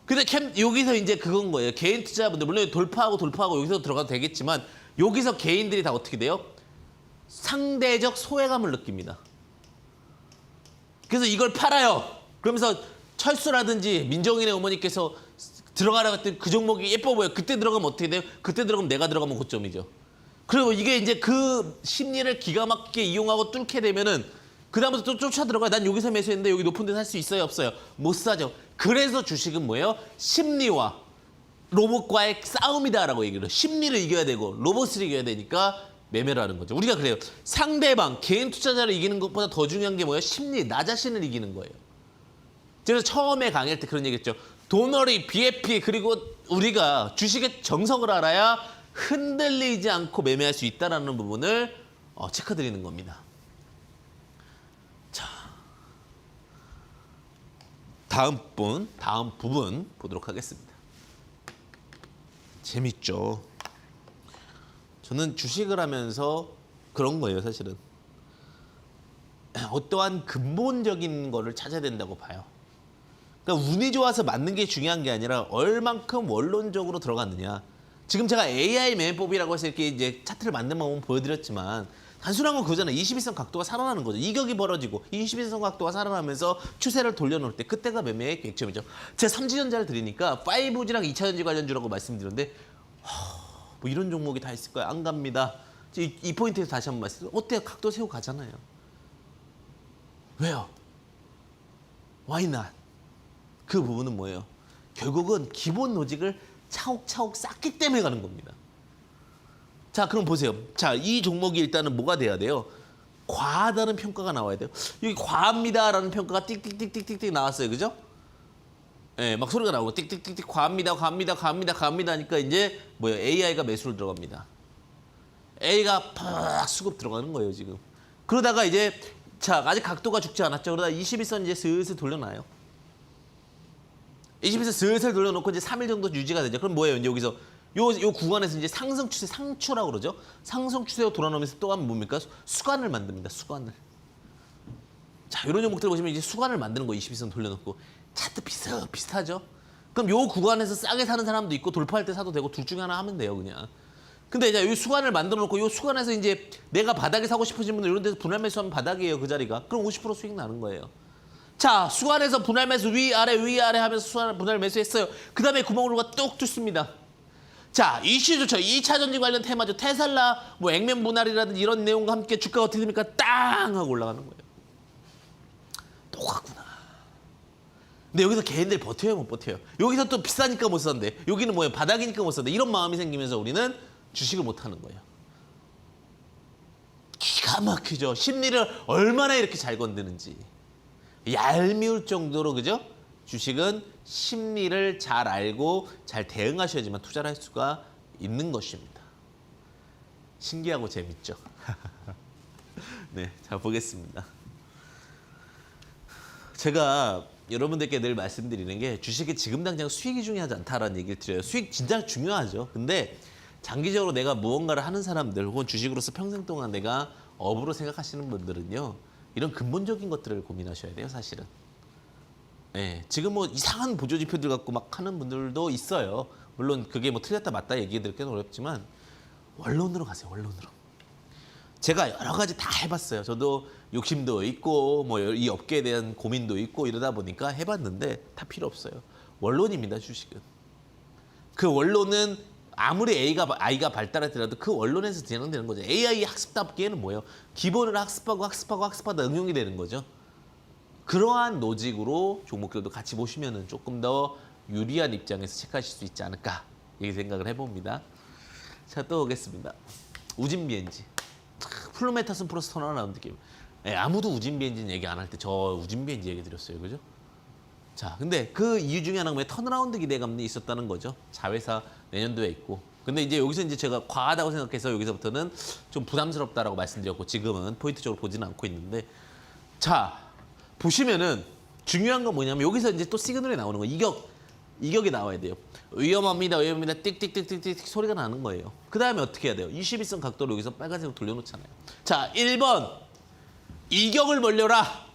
Speaker 1: 근데 여기서 이제 그건 거예요. 개인 투자분들, 물론 돌파하고 여기서 들어가도 되겠지만 여기서 개인들이 다 어떻게 돼요? 상대적 소외감을 느낍니다. 그래서 이걸 팔아요. 그러면서 철수라든지 민정인의 어머니께서 들어가라고 했더니 그 종목이 예뻐 보여. 그때 들어가면 어떻게 돼요? 그때 들어가면 내가 들어가면 고점이죠. 그리고 이게 이제 그 심리를 기가 막히게 이용하고 뚫게 되면은 그다음부터 또 쫓아 들어가요. 난 여기서 매수했는데 여기 높은 데 살 수 있어요? 없어요? 못 사죠. 그래서 주식은 뭐예요? 심리와 로봇과의 싸움이다라고 얘기를 해요. 심리를 이겨야 되고 로봇을 이겨야 되니까 매매를 하는 거죠. 우리가 그래요. 상대방, 개인 투자자를 이기는 것보다 더 중요한 게 뭐예요? 심리, 나 자신을 이기는 거예요. 그래서 처음에 강의할 때 그런 얘기했죠. 도너리, BFP, 그리고 우리가 주식의 정석을 알아야 흔들리지 않고 매매할 수 있다는 부분을 체크드리는 겁니다. 자, 다음 부분 보도록 하겠습니다. 재밌죠? 저는 주식을 하면서 그런 거예요, 사실은. 어떠한 근본적인 거를 찾아야 된다고 봐요. 그러니까 운이 좋아서 맞는 게 중요한 게 아니라 얼만큼 원론적으로 들어갔느냐. 지금 제가 AI 매매법이라고 해서 이렇게 이제 차트를 만든 방법은 보여드렸지만 단순한 건 그거잖아요. 21선 각도가 살아나는 거죠. 이격이 벌어지고 21선 각도가 살아나면서 추세를 돌려놓을 때 그때가 매매의 객점이죠. 제가 삼지전자를 드리니까 5G랑 2차전지 관련주라고 말씀드렸는데 뭐 이런 종목이 다 있을 거예요. 안 갑니다. 이 포인트에서 다시 한번 말씀드려요. 어때요? 각도 세우고 가잖아요. 왜요? Why not? 그 부분은 뭐예요? 결국은 기본 로직을 차곡차곡 쌓기 때문에 가는 겁니다. 자, 그럼 보세요. 자, 이 종목이 일단은 뭐가 돼야 돼요? 과하다는 평가가 나와야 돼요. 여기 과합니다라는 평가가 띡띡띡띡띡 나왔어요. 그죠? 예, 막 소리가 나오고 띡띡띡띡 과합니다 하니까 이제 뭐예요? AI가 매수를 들어갑니다. A가 팍 수급 들어가는 거예요, 지금. 그러다가 이제 자, 아직 각도가 죽지 않았죠. 그러다 21선 이제 슬슬 돌려놔요. 21선 슬슬 돌려놓고 이제 3일 정도 유지가 되죠. 그럼 뭐예요? 이제 여기서 요 구간에서 이제 상승 추세, 상추라고 그러죠. 상승 추세로 돌아오면서 또 하면 뭡니까? 수간을 만듭니다. 수간을. 자, 이런 종목들 보시면 이제 수간을 만드는 거예요. 21선 돌려놓고. 차트 비슷하죠? 그럼 요 구간에서 싸게 사는 사람도 있고 돌파할 때 사도 되고 둘 중에 하나 하면 돼요, 그냥. 근데 이제 이 수간을 만들어 놓고 이 수간에서 이제 내가 바닥에 사고 싶으신 분들 이런 데서 분할 매수하면 바닥이에요, 그 자리가. 그럼 50% 수익 나는 거예요. 자, 수간에서 분할 매수 위아래 하면서 수간 분할 매수했어요. 그 다음에 구멍으로가 뚝 뚫습니다. 자, 이슈 좋죠. 2차 전지 관련 테마죠. 테슬라, 뭐 액면 분할이라든지 이런 내용과 함께 주가가 어떻게 됩니까? 땅 하고 올라가는 거예요. 똑같구나. 근데 여기서 개인들이 버텨요, 못 버텨요? 여기서 또 비싸니까 못 산대. 여기는 뭐예요? 바닥이니까 못 산대. 이런 마음이 생기면서 우리는 주식을 못 하는 거예요. 기가 막히죠. 심리를 얼마나 이렇게 잘 건드는지. 얄미울 정도로, 그죠? 주식은 심리를 잘 알고 잘 대응하셔야지만 투자를 할 수가 있는 것입니다. 신기하고 재밌죠? 네, 자, 보겠습니다. 제가 여러분들께 늘 말씀드리는 게 주식이 지금 당장 수익이 중요하지 않다라는 얘기를 드려요. 수익 진짜 중요하죠. 근데 장기적으로 내가 무언가를 하는 사람들 혹은 주식으로서 평생 동안 내가 업으로 생각하시는 분들은요. 이런 근본적인 것들을 고민하셔야 돼요, 사실은. 네, 지금 뭐 이상한 보조지표들 갖고 막 하는 분들도 있어요. 물론 그게 뭐 틀렸다 맞다 얘기드리기는 어렵지만 원론으로 가세요, 원론으로. 제가 여러 가지 다 해봤어요. 저도 욕심도 있고 뭐 이 업계에 대한 고민도 있고 이러다 보니까 해봤는데 다 필요 없어요. 원론입니다, 주식은. 그 원론은 아무리 AI가 발달했더라도 그 원론에서 진행되는 거죠. AI 학습답기에는 뭐예요? 기본을 학습하다 응용이 되는 거죠. 그러한 로직으로 종목들도 같이 보시면은 조금 더 유리한 입장에서 체크하실 수 있지 않을까 이렇게 생각을 해봅니다. 자, 또 오겠습니다. 우진비엔지. 플루메타슨 플러스 턴어라운드 느낌. 네, 아무도 우진비엔지 얘기 안 할 때 저 우진비엔지 얘기 드렸어요, 그죠? 자, 근데 그 이유 중에 하나가 왜 턴어라운드 기대감이 있었다는 거죠. 자회사 내년도에 있고. 근데 이제 여기서 이제 제가 과하다고 생각해서 여기서부터는 좀 부담스럽다라고 말씀드렸고 지금은 포인트적으로 보지는 않고 있는데 자, 보시면은 중요한 건 뭐냐면 여기서 이제 또 시그널이 나오는 거. 이격이 나와야 돼요. 위험합니다. 띡띡띡띡띡 소리가 나는 거예요. 그 다음에 어떻게 해야 돼요? 21선 각도로 여기서 빨간색으로 돌려놓잖아요. 자, 1번 이격을 벌려라.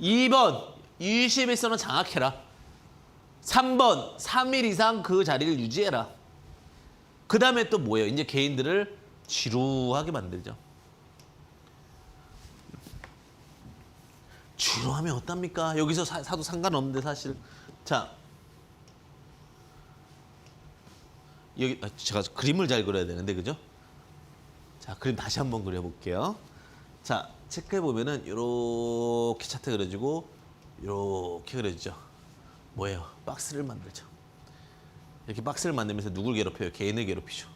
Speaker 1: 2번 21선을 장악해라. 3번 3일 이상 그 자리를 유지해라. 그 다음에 또 뭐예요? 이제 개인들을 지루하게 만들죠. 지루하면 어떻습니까? 여기서 사도 상관없는데 사실. 자, 여기 제가 그림을 잘 그려야 되는데 그죠? 자, 그림 다시 한번 그려볼게요. 자, 체크해 보면은 이렇게 차트 그려지고 이렇게 그려지죠. 뭐예요? 박스를 만들죠. 이렇게 박스를 만들면서 누굴 괴롭혀요? 개인을 괴롭히죠.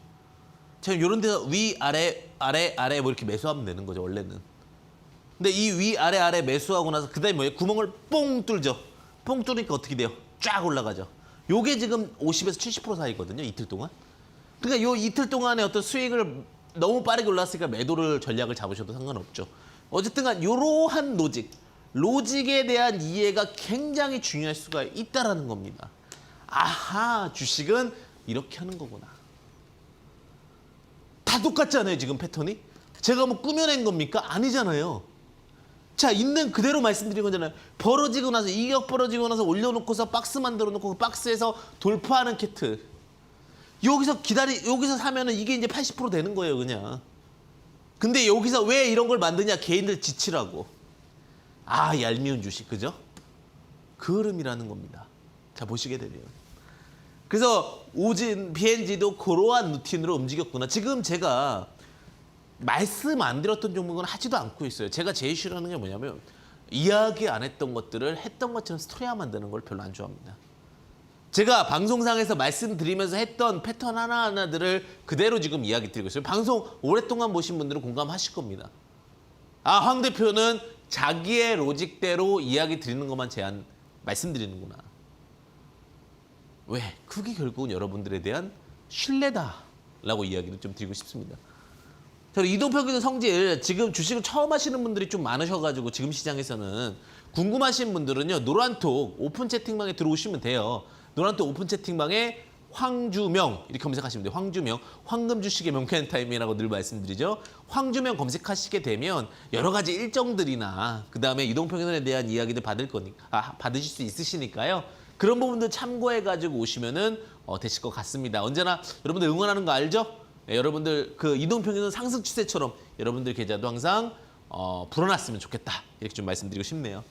Speaker 1: 지금 이런 데서 위, 아래 뭐 이렇게 매수하면 되는 거죠, 원래는. 근데 이 위, 아래 매수하고 나서 그다음에 뭐예요? 구멍을 뽕 뚫죠. 뽕 뚫으니까 어떻게 돼요? 쫙 올라가죠. 요게 지금 50에서 70% 사이거든요, 이틀 동안. 그러니까 요 이틀 동안에 어떤 수익을 너무 빠르게 올랐으니까 매도를 전략을 잡으셔도 상관없죠. 어쨌든 간 이러한 로직에 대한 이해가 굉장히 중요할 수가 있다라는 겁니다. 아하, 주식은 이렇게 하는 거구나. 다 똑같잖아요, 지금 패턴이. 제가 뭐 꾸며낸 겁니까? 아니잖아요. 자, 있는 그대로 말씀드린 거잖아요. 벌어지고 나서 이격 벌어지고 나서 올려놓고서 박스 만들어 놓고 그 박스에서 돌파하는 캐트. 여기서 사면은 이게 이제 80% 되는 거예요, 그냥. 근데 여기서 왜 이런 걸 만드냐? 개인들 지치라고. 아, 얄미운 주식, 그죠? 그 흐름이라는 겁니다. 자, 보시게 되면. 그래서 오진, BNG도 그러한 루틴으로 움직였구나. 지금 제가 말씀 안 드렸던 종목은 하지도 않고 있어요. 제가 제일 싫어하는 게 뭐냐면 이야기 안 했던 것들을 했던 것처럼 스토리화 만드는 걸 별로 안 좋아합니다. 제가 방송상에서 말씀드리면서 했던 패턴 하나하나들을 그대로 지금 이야기 드리고 있어요. 방송 오랫동안 보신 분들은 공감하실 겁니다. 아, 황 대표는 자기의 로직대로 이야기 드리는 것만 말씀드리는구나. 왜? 그게 결국은 여러분들에 대한 신뢰다라고 이야기를 좀 드리고 싶습니다. 저는 이동평균 성질, 지금 주식을 처음 하시는 분들이 좀 많으셔가지고 지금 시장에서는 궁금하신 분들은요, 노란톡 오픈 채팅방에 들어오시면 돼요. 노란톡 오픈 채팅방에 황주명 이렇게 검색하시면 돼요. 황주명, 황금 주식의 명쾌한 타임이라고 늘 말씀드리죠. 황주명 검색하시게 되면 여러 가지 일정들이나 그 다음에 이동평균에 대한 이야기들 받으실 수 있으시니까요. 그런 부분들 참고해가지고 오시면은 되실 것 같습니다. 언제나 여러분들 응원하는 거 알죠? 네, 여러분들 그 이동평균 상승 추세처럼 여러분들 계좌도 항상 불어났으면 좋겠다. 이렇게 좀 말씀드리고 싶네요.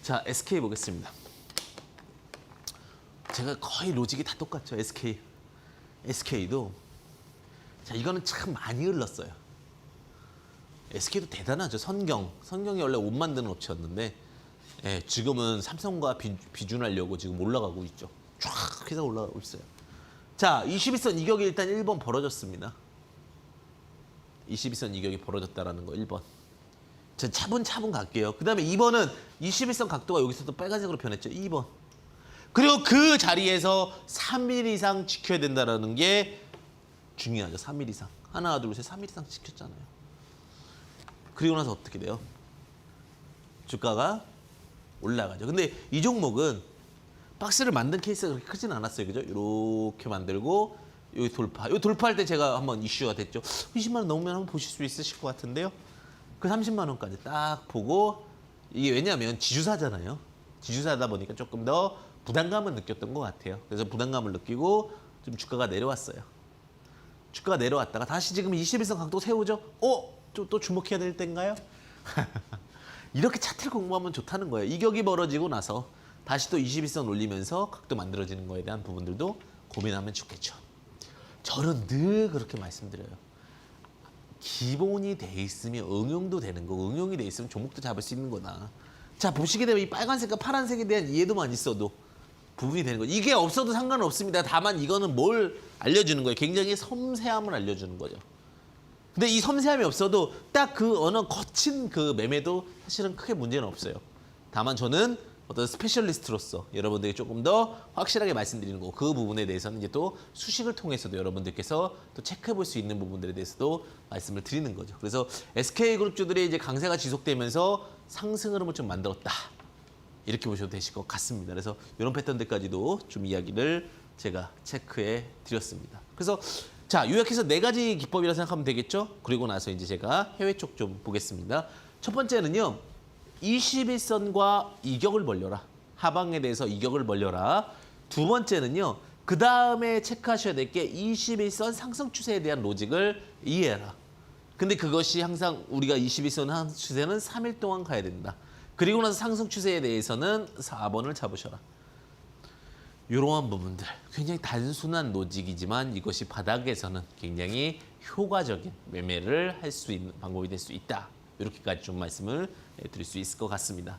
Speaker 1: 자, SK 보겠습니다. 제가 거의 로직이 다 똑같죠, SK. SK도 자, 이거는 참 많이 흘렀어요. SK도 대단하죠. 선경이 원래 옷 만드는 업체였는데 예, 지금은 삼성과 비준하려고 지금 올라가고 있죠. 쫙 해서 올라가고 있어요. 자, 21선 이격이 일단 1번 벌어졌습니다. 21선 이격이 벌어졌다라는 거 1번. 자, 차분차분 갈게요. 그 다음에 2번은 21선 각도가 여기서 또 빨간색으로 변했죠. 2번. 그리고 그 자리에서 3일 이상 지켜야 된다는 게 중요하죠. 3일 이상. 하나, 둘, 셋, 3일 이상 지켰잖아요. 그리고 나서 어떻게 돼요? 주가가 올라가죠. 근데 이 종목은 박스를 만든 케이스가 그렇게 크진 않았어요. 그죠? 이렇게 만들고 여기 돌파. 이 돌파할 때 제가 한번 이슈가 됐죠. 20만 원 넘으면 한번 보실 수 있으실 것 같은데요. 그 30만 원까지 딱 보고 이게 왜냐하면 지주사잖아요. 지주사다 보니까 조금 더 부담감을 느꼈던 것 같아요. 그래서 부담감을 느끼고 좀 주가가 내려왔어요. 주가가 내려왔다가 다시 지금 21선 각도 세우죠. 또 주목해야 될 때인가요? 이렇게 차트를 공부하면 좋다는 거예요. 이격이 벌어지고 나서 다시 또 21선 올리면서 각도 만들어지는 거에 대한 부분들도 고민하면 좋겠죠. 저는 늘 그렇게 말씀드려요. 기본이 돼 있으면 응용도 되는 거고 응용이 돼 있으면 종목도 잡을 수 있는 거다. 자, 보시게 되면 이 빨간색과 파란색에 대한 이해도만 있어도 부분이 되는 거죠. 이게 없어도 상관없습니다. 다만 이거는 뭘 알려주는 거예요? 굉장히 섬세함을 알려주는 거죠. 근데 이 섬세함이 없어도 딱 그 어느 거친 그 매매도 사실은 크게 문제는 없어요. 다만 저는 어떤 스페셜리스트로서 여러분들이 조금 더 확실하게 말씀드리는 거, 그 부분에 대해서는 이제 또 수식을 통해서도 여러분들께서 또 체크해 볼 수 있는 부분들에 대해서도 말씀을 드리는 거죠. 그래서 SK그룹주들의 이제 강세가 지속되면서 상승 흐름을 좀 만들었다. 이렇게 보셔도 되실 것 같습니다. 그래서 이런 패턴들까지도 좀 이야기를 제가 체크해 드렸습니다. 그래서 자, 요약해서 4가지 기법이라 생각하면 되겠죠? 그리고 나서 이제 제가 해외 쪽 좀 보겠습니다. 첫 번째는요. 21선과 이격을 벌려라. 하방에 대해서 이격을 벌려라. 두 번째는요. 그 다음에 체크하셔야 될 게 21선 상승 추세에 대한 로직을 이해해라. 근데 그것이 항상 우리가 21선 상승 추세는 3일 동안 가야 된다. 그리고 나서 상승 추세에 대해서는 4번을 잡으셔라. 이러한 부분들 굉장히 단순한 로직이지만 이것이 바닥에서는 굉장히 효과적인 매매를 할 수 있는 방법이 될 수 있다. 이렇게까지 좀 말씀을 드릴 수 있을 것 같습니다.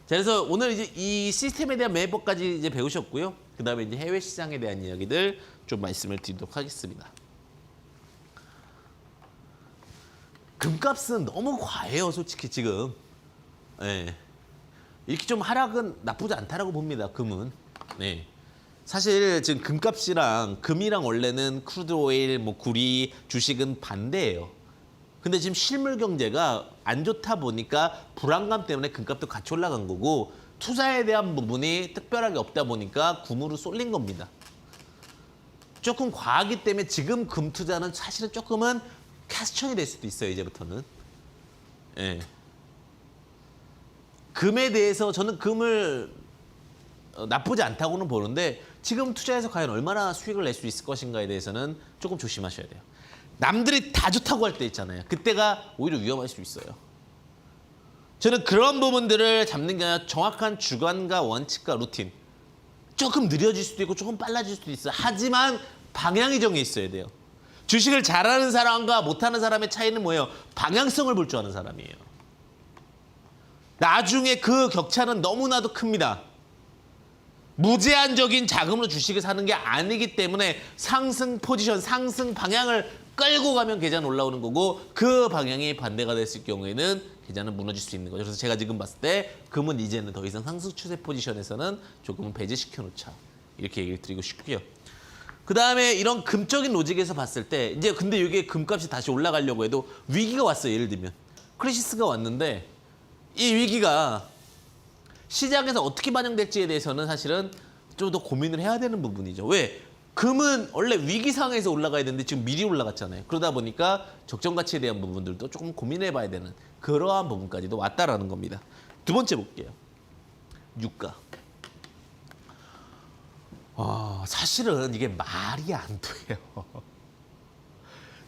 Speaker 1: 자, 그래서 오늘 이제 이 시스템에 대한 매매법까지 이제 배우셨고요. 그 다음에 이제 해외 시장에 대한 이야기들 좀 말씀을 드리도록 하겠습니다. 금값은 너무 과해요, 솔직히 지금. 네. 이렇게 좀 하락은 나쁘지 않다라고 봅니다, 금은. 네. 사실 지금 금값이랑 금이랑 원래는 크루드 오일, 뭐 구리, 주식은 반대예요. 근데 지금 실물 경제가 안 좋다 보니까 불안감 때문에 금값도 같이 올라간 거고 투자에 대한 부분이 특별하게 없다 보니까 금으로 쏠린 겁니다. 조금 과하기 때문에 지금 금 투자는 사실은 조금은 퀘스천이 될 수도 있어요, 이제부터는. 예. 금에 대해서 저는 금을 나쁘지 않다고는 보는데 지금 투자해서 과연 얼마나 수익을 낼 수 있을 것인가에 대해서는 조금 조심하셔야 돼요. 남들이 다 좋다고 할 때 있잖아요. 그때가 오히려 위험할 수 있어요. 저는 그런 부분들을 잡는 게 아니라 정확한 주관과 원칙과 루틴. 조금 느려질 수도 있고 조금 빨라질 수도 있어요. 하지만 방향이 정해 있어야 돼요. 주식을 잘하는 사람과 못하는 사람의 차이는 뭐예요? 방향성을 볼 줄 아는 사람이에요. 나중에 그 격차는 너무나도 큽니다. 무제한적인 자금으로 주식을 사는 게 아니기 때문에 상승 포지션, 상승 방향을 끌고 가면 계좌는 올라오는 거고 그 방향이 반대가 됐을 경우에는 계좌는 무너질 수 있는 거죠. 그래서 제가 지금 봤을 때 금은 이제는 더 이상 상승 추세 포지션에서는 조금은 배제시켜 놓자. 이렇게 얘기를 드리고 싶고요. 그 다음에 이런 금적인 로직에서 봤을 때 이제 근데 이게 금값이 다시 올라가려고 해도 위기가 왔어요. 예를 들면 크리시스가 왔는데 이 위기가 시장에서 어떻게 반영될지에 대해서는 사실은 좀 더 고민을 해야 되는 부분이죠. 왜? 금은 원래 위기 상황에서 올라가야 되는데 지금 미리 올라갔잖아요. 그러다 보니까 적정 가치에 대한 부분들도 조금 고민해 봐야 되는 그러한 부분까지도 왔다라는 겁니다. 두 번째 볼게요. 유가. 사실은 이게 말이 안 돼요.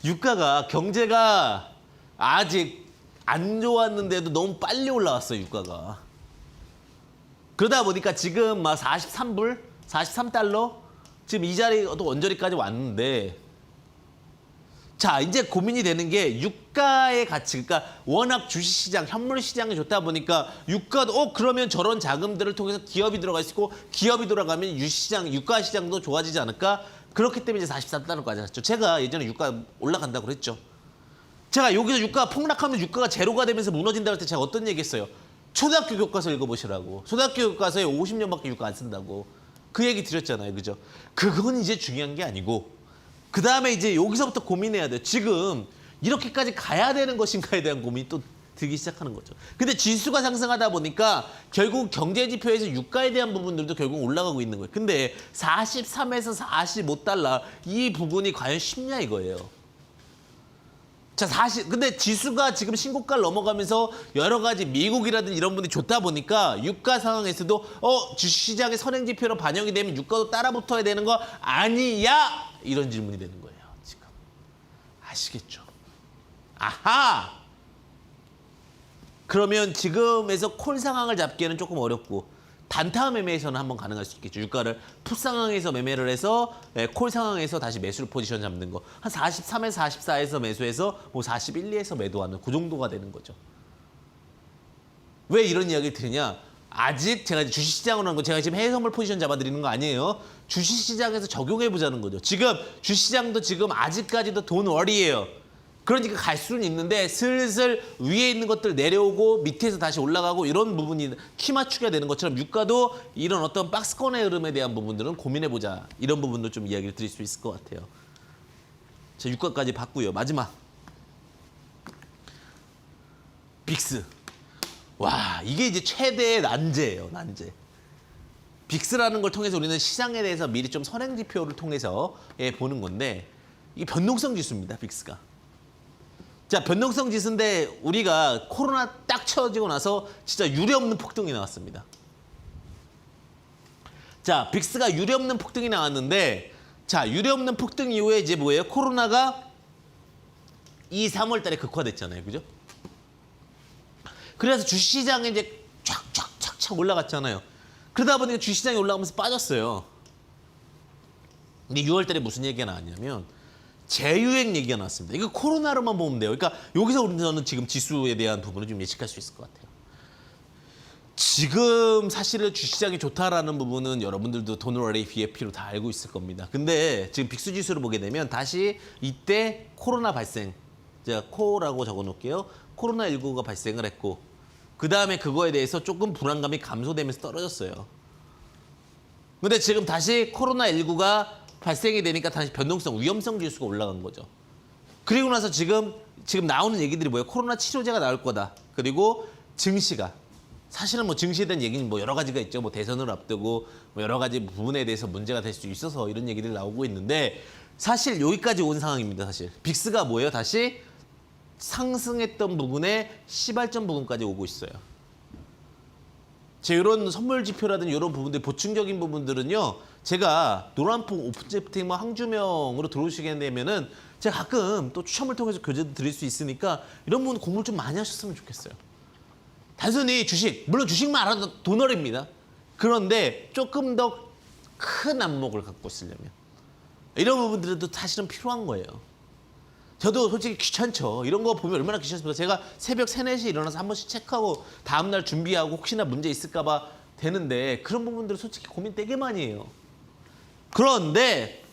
Speaker 1: 유가가 경제가 아직 안 좋았는데도 너무 빨리 올라왔어요, 유가가. 그러다 보니까 지금 막 43불, 43달러 지금 이 자리 또 원저리까지 왔는데 자, 이제 고민이 되는 게 유가의 가치. 그러니까 워낙 주식시장, 현물시장이 좋다 보니까 유가도 그러면 저런 자금들을 통해서 기업이 들어갈 수 있고 기업이 돌아가면 유가시장도 좋아지지 않을까? 그렇기 때문에 이제 43달러까지 갔죠. 제가 예전에 유가 올라간다고 그랬죠. 제가 여기서 유가가 폭락하면 유가가 제로가 되면서 무너진다고 할 때 제가 어떤 얘기 했어요? 초등학교 교과서 읽어보시라고. 초등학교 교과서에 50년밖에 유가 안 쓴다고. 그 얘기 드렸잖아요. 그죠? 그건 이제 중요한 게 아니고 그 다음에 이제 여기서부터 고민해야 돼요. 지금 이렇게까지 가야 되는 것인가에 대한 고민이 또 들기 시작하는 거죠. 근데 지수가 상승하다 보니까 결국 경제 지표에서 유가에 대한 부분들도 결국 올라가고 있는 거예요. 근데 43에서 45달러 이 부분이 과연 쉽냐 이거예요. 자, 근데 지수가 지금 신고가를 넘어가면서 여러 가지 미국이라든지 이런 분들이 좋다 보니까 유가 상황에서도 주식시장의 선행지표로 반영이 되면 유가도 따라 붙어야 되는 거 아니야? 이런 질문이 되는 거예요, 지금. 아시겠죠? 아하! 그러면 지금에서 콜 상황을 잡기에는 조금 어렵고 단타 매매에서는 한번 가능할 수 있겠죠. 유가를 풋 상황에서 매매를 해서 콜 상황에서 다시 매수를 포지션 잡는 거. 한 43에서 44에서 매수해서 뭐 41, 2에서 매도하는 그 정도가 되는 거죠. 왜 이런 이야기를 드리냐? 아직 제가 주식시장으로 하는 거 제가 지금 해외 선물 포지션 잡아드리는 거 아니에요. 주식시장에서 적용해보자는 거죠. 지금 주식시장도 지금 아직까지도 돈 월이에요. 그러니까 갈 수는 있는데 슬슬 위에 있는 것들 내려오고 밑에서 다시 올라가고 이런 부분이 키 맞추기가 되는 것처럼 유가도 이런 어떤 박스권의 흐름에 대한 부분들은 고민해보자. 이런 부분도 좀 이야기를 드릴 수 있을 것 같아요. 자, 유가까지 봤고요. 마지막. 빅스. 와, 이게 이제 최대의 난제예요, 난제. 빅스라는 걸 통해서 우리는 시장에 대해서 미리 좀 선행 지표를 통해서 보는 건데 이게 변동성 지수입니다, 빅스가. 자, 변동성 지수인데 우리가 코로나 딱 쳐지고 나서 진짜 유례없는 폭등이 나왔습니다. 자, 빅스가 유례없는 폭등이 나왔는데 자, 유례없는 폭등 이후에 이제 뭐예요? 코로나가 2, 3월 달에 극화됐잖아요. 그죠? 그래서 주식시장에 이제 촥촥촥촥 올라갔잖아요. 그러다 보니까 주식시장이 올라가면서 빠졌어요. 근데 6월 달에 무슨 얘기가 나왔냐면 재유행 얘기가 나왔습니다. 이거 코로나로만 보면 돼요. 그러니까 여기서 우리는 지금 지수에 대한 부분을 좀 예측할 수 있을 것 같아요. 지금 사실은 주식시장이 좋다라는 부분은 여러분들도 도널 BFP로 다 알고 있을 겁니다. 근데 지금 빅스 지수를 보게 되면 다시 이때 코로나 발생, 제가 코라고 적어놓을게요. 코로나19가 발생을 했고 그 다음에 그거에 대해서 조금 불안감이 감소되면서 떨어졌어요. 근데 지금 다시 코로나19가 발생이 되니까 다시 변동성, 위험성 지수가 올라간 거죠. 그리고 나서 지금 나오는 얘기들이 뭐예요? 코로나 치료제가 나올 거다. 그리고 증시가. 사실은 뭐 증시에 대한 얘기는 뭐 여러 가지가 있죠. 뭐 대선을 앞두고 뭐 여러 가지 부분에 대해서 문제가 될 수 있어서 이런 얘기들이 나오고 있는데 사실 여기까지 온 상황입니다. 사실 빅스가 뭐예요? 다시 상승했던 부분에 시발점 부분까지 오고 있어요. 제 이런 선물 지표라든지 이런 부분들 보충적인 부분들은요. 제가 노란풍 오픈제팅 뭐 항주명으로 들어오시게 되면은 제가 가끔 또 추첨을 통해서 교재도 드릴 수 있으니까 이런 부분 공부를 좀 많이 하셨으면 좋겠어요. 단순히 주식, 물론 주식만 알아도 도널입니다. 그런데 조금 더 큰 안목을 갖고 있으려면 이런 부분들도 사실은 필요한 거예요. 저도 솔직히 귀찮죠. 이런 거 보면 얼마나 귀찮습니까? 제가 새벽 3, 4시에 일어나서 한 번씩 체크하고 다음날 준비하고 혹시나 문제 있을까 봐 되는데 그런 부분들은 솔직히 고민 되게 많이 해요. 그런데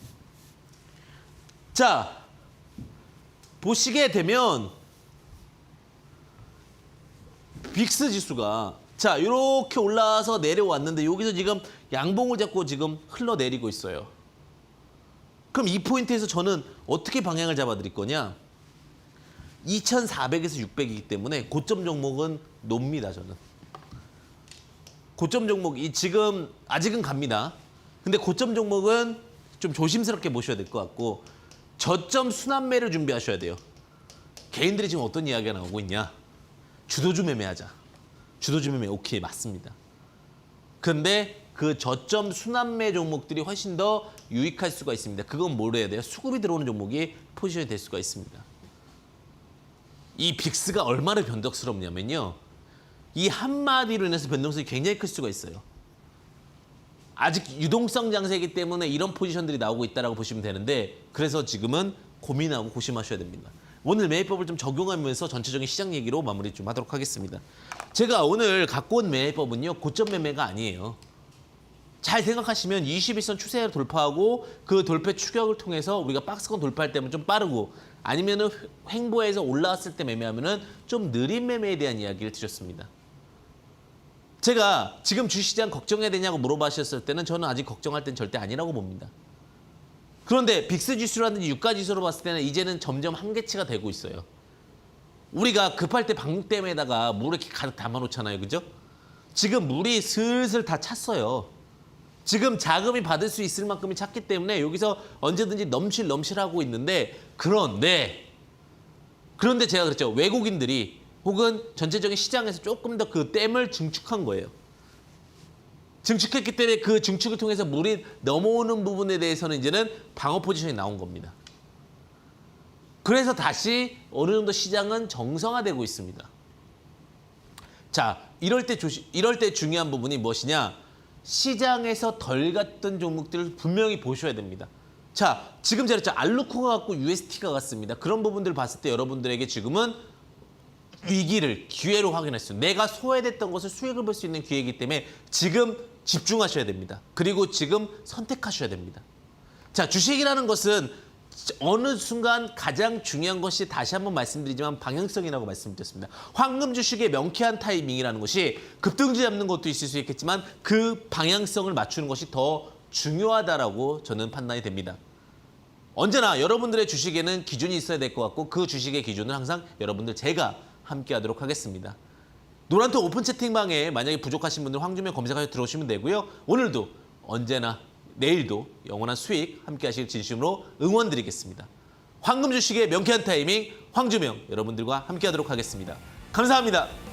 Speaker 1: 자, 보시게 되면 빅스 지수가 자 이렇게 올라와서 내려왔는데 여기서 지금 양봉을 잡고 지금 흘러내리고 있어요. 그럼 이 포인트에서 저는 어떻게 방향을 잡아드릴 거냐? 2,400에서 600이기 때문에 고점 종목은 놉니다. 저는. 고점 종목이 지금 아직은 갑니다. 근데 고점 종목은 좀 조심스럽게 보셔야 될 것 같고 저점 순환매를 준비하셔야 돼요. 개인들이 지금 어떤 이야기가 나오고 있냐? 주도주 매매하자. 주도주 매매 오케이 맞습니다. 근데 그 저점 순환매 종목들이 훨씬 더 유익할 수가 있습니다. 그건 뭘 해야 돼요? 수급이 들어오는 종목이 포지션이 될 수가 있습니다. 이 빅스가 얼마나 변덕스럽냐면요. 이 한마디로 인해서 변동성이 굉장히 클 수가 있어요. 아직 유동성 장세이기 때문에 이런 포지션들이 나오고 있다고 보시면 되는데 그래서 지금은 고민하고 고심하셔야 됩니다. 오늘 매매법을 좀 적용하면서 전체적인 시장 얘기로 마무리 좀 하도록 하겠습니다. 제가 오늘 갖고 온 매매법은요. 고점 매매가 아니에요. 잘 생각하시면 21선 추세를 돌파하고 그 돌파 추격을 통해서 우리가 박스권 돌파할 때면 좀 빠르고 아니면은 횡보해서 올라왔을 때 매매하면은 좀 느린 매매에 대한 이야기를 드렸습니다. 제가 지금 주시장 걱정해야 되냐고 물어보셨을 때는 저는 아직 걱정할 땐 절대 아니라고 봅니다. 그런데 빅스 지수라든지 유가 지수로 봤을 때는 이제는 점점 한계치가 되고 있어요. 우리가 급할 때 방육댐에다가 물을 이렇게 가득 담아놓잖아요. 그죠? 지금 물이 슬슬 다 찼어요. 지금 자금이 받을 수 있을 만큼이 찼기 때문에 여기서 언제든지 넘실넘실하고 있는데 그런데 제가 그랬죠. 외국인들이 혹은 전체적인 시장에서 조금 더 그 댐을 증축한 거예요. 증축했기 때문에 그 증축을 통해서 물이 넘어오는 부분에 대해서는 이제는 방어 포지션이 나온 겁니다. 그래서 다시 어느 정도 시장은 정상화되고 있습니다. 자, 이럴 때 중요한 부분이 무엇이냐? 시장에서 덜 갔던 종목들을 분명히 보셔야 됩니다. 자, 지금 제가 그랬죠. 알루코가 갔고 UST가 갔습니다. 그런 부분들을 봤을 때 여러분들에게 지금은 위기를 기회로 확인했어요. 내가 소외됐던 것을 수익을 볼 수 있는 기회이기 때문에 지금 집중하셔야 됩니다. 그리고 지금 선택하셔야 됩니다. 자, 주식이라는 것은 어느 순간 가장 중요한 것이 다시 한번 말씀드리지만 방향성이라고 말씀드렸습니다. 황금 주식의 명쾌한 타이밍이라는 것이 급등주 잡는 것도 있을 수 있겠지만 그 방향성을 맞추는 것이 더 중요하다라고 저는 판단이 됩니다. 언제나 여러분들의 주식에는 기준이 있어야 될 것 같고 그 주식의 기준은 항상 여러분들 제가 함께 하도록 하겠습니다. 노란톡 오픈 채팅방에 만약에 부족하신 분들 황주명 검색하셔서 들어오시면 되고요. 오늘도 언제나 내일도 영원한 수익 함께 하실 진심으로 응원드리겠습니다. 황금 주식의 명쾌한 타이밍 황주명 여러분들과 함께 하도록 하겠습니다. 감사합니다.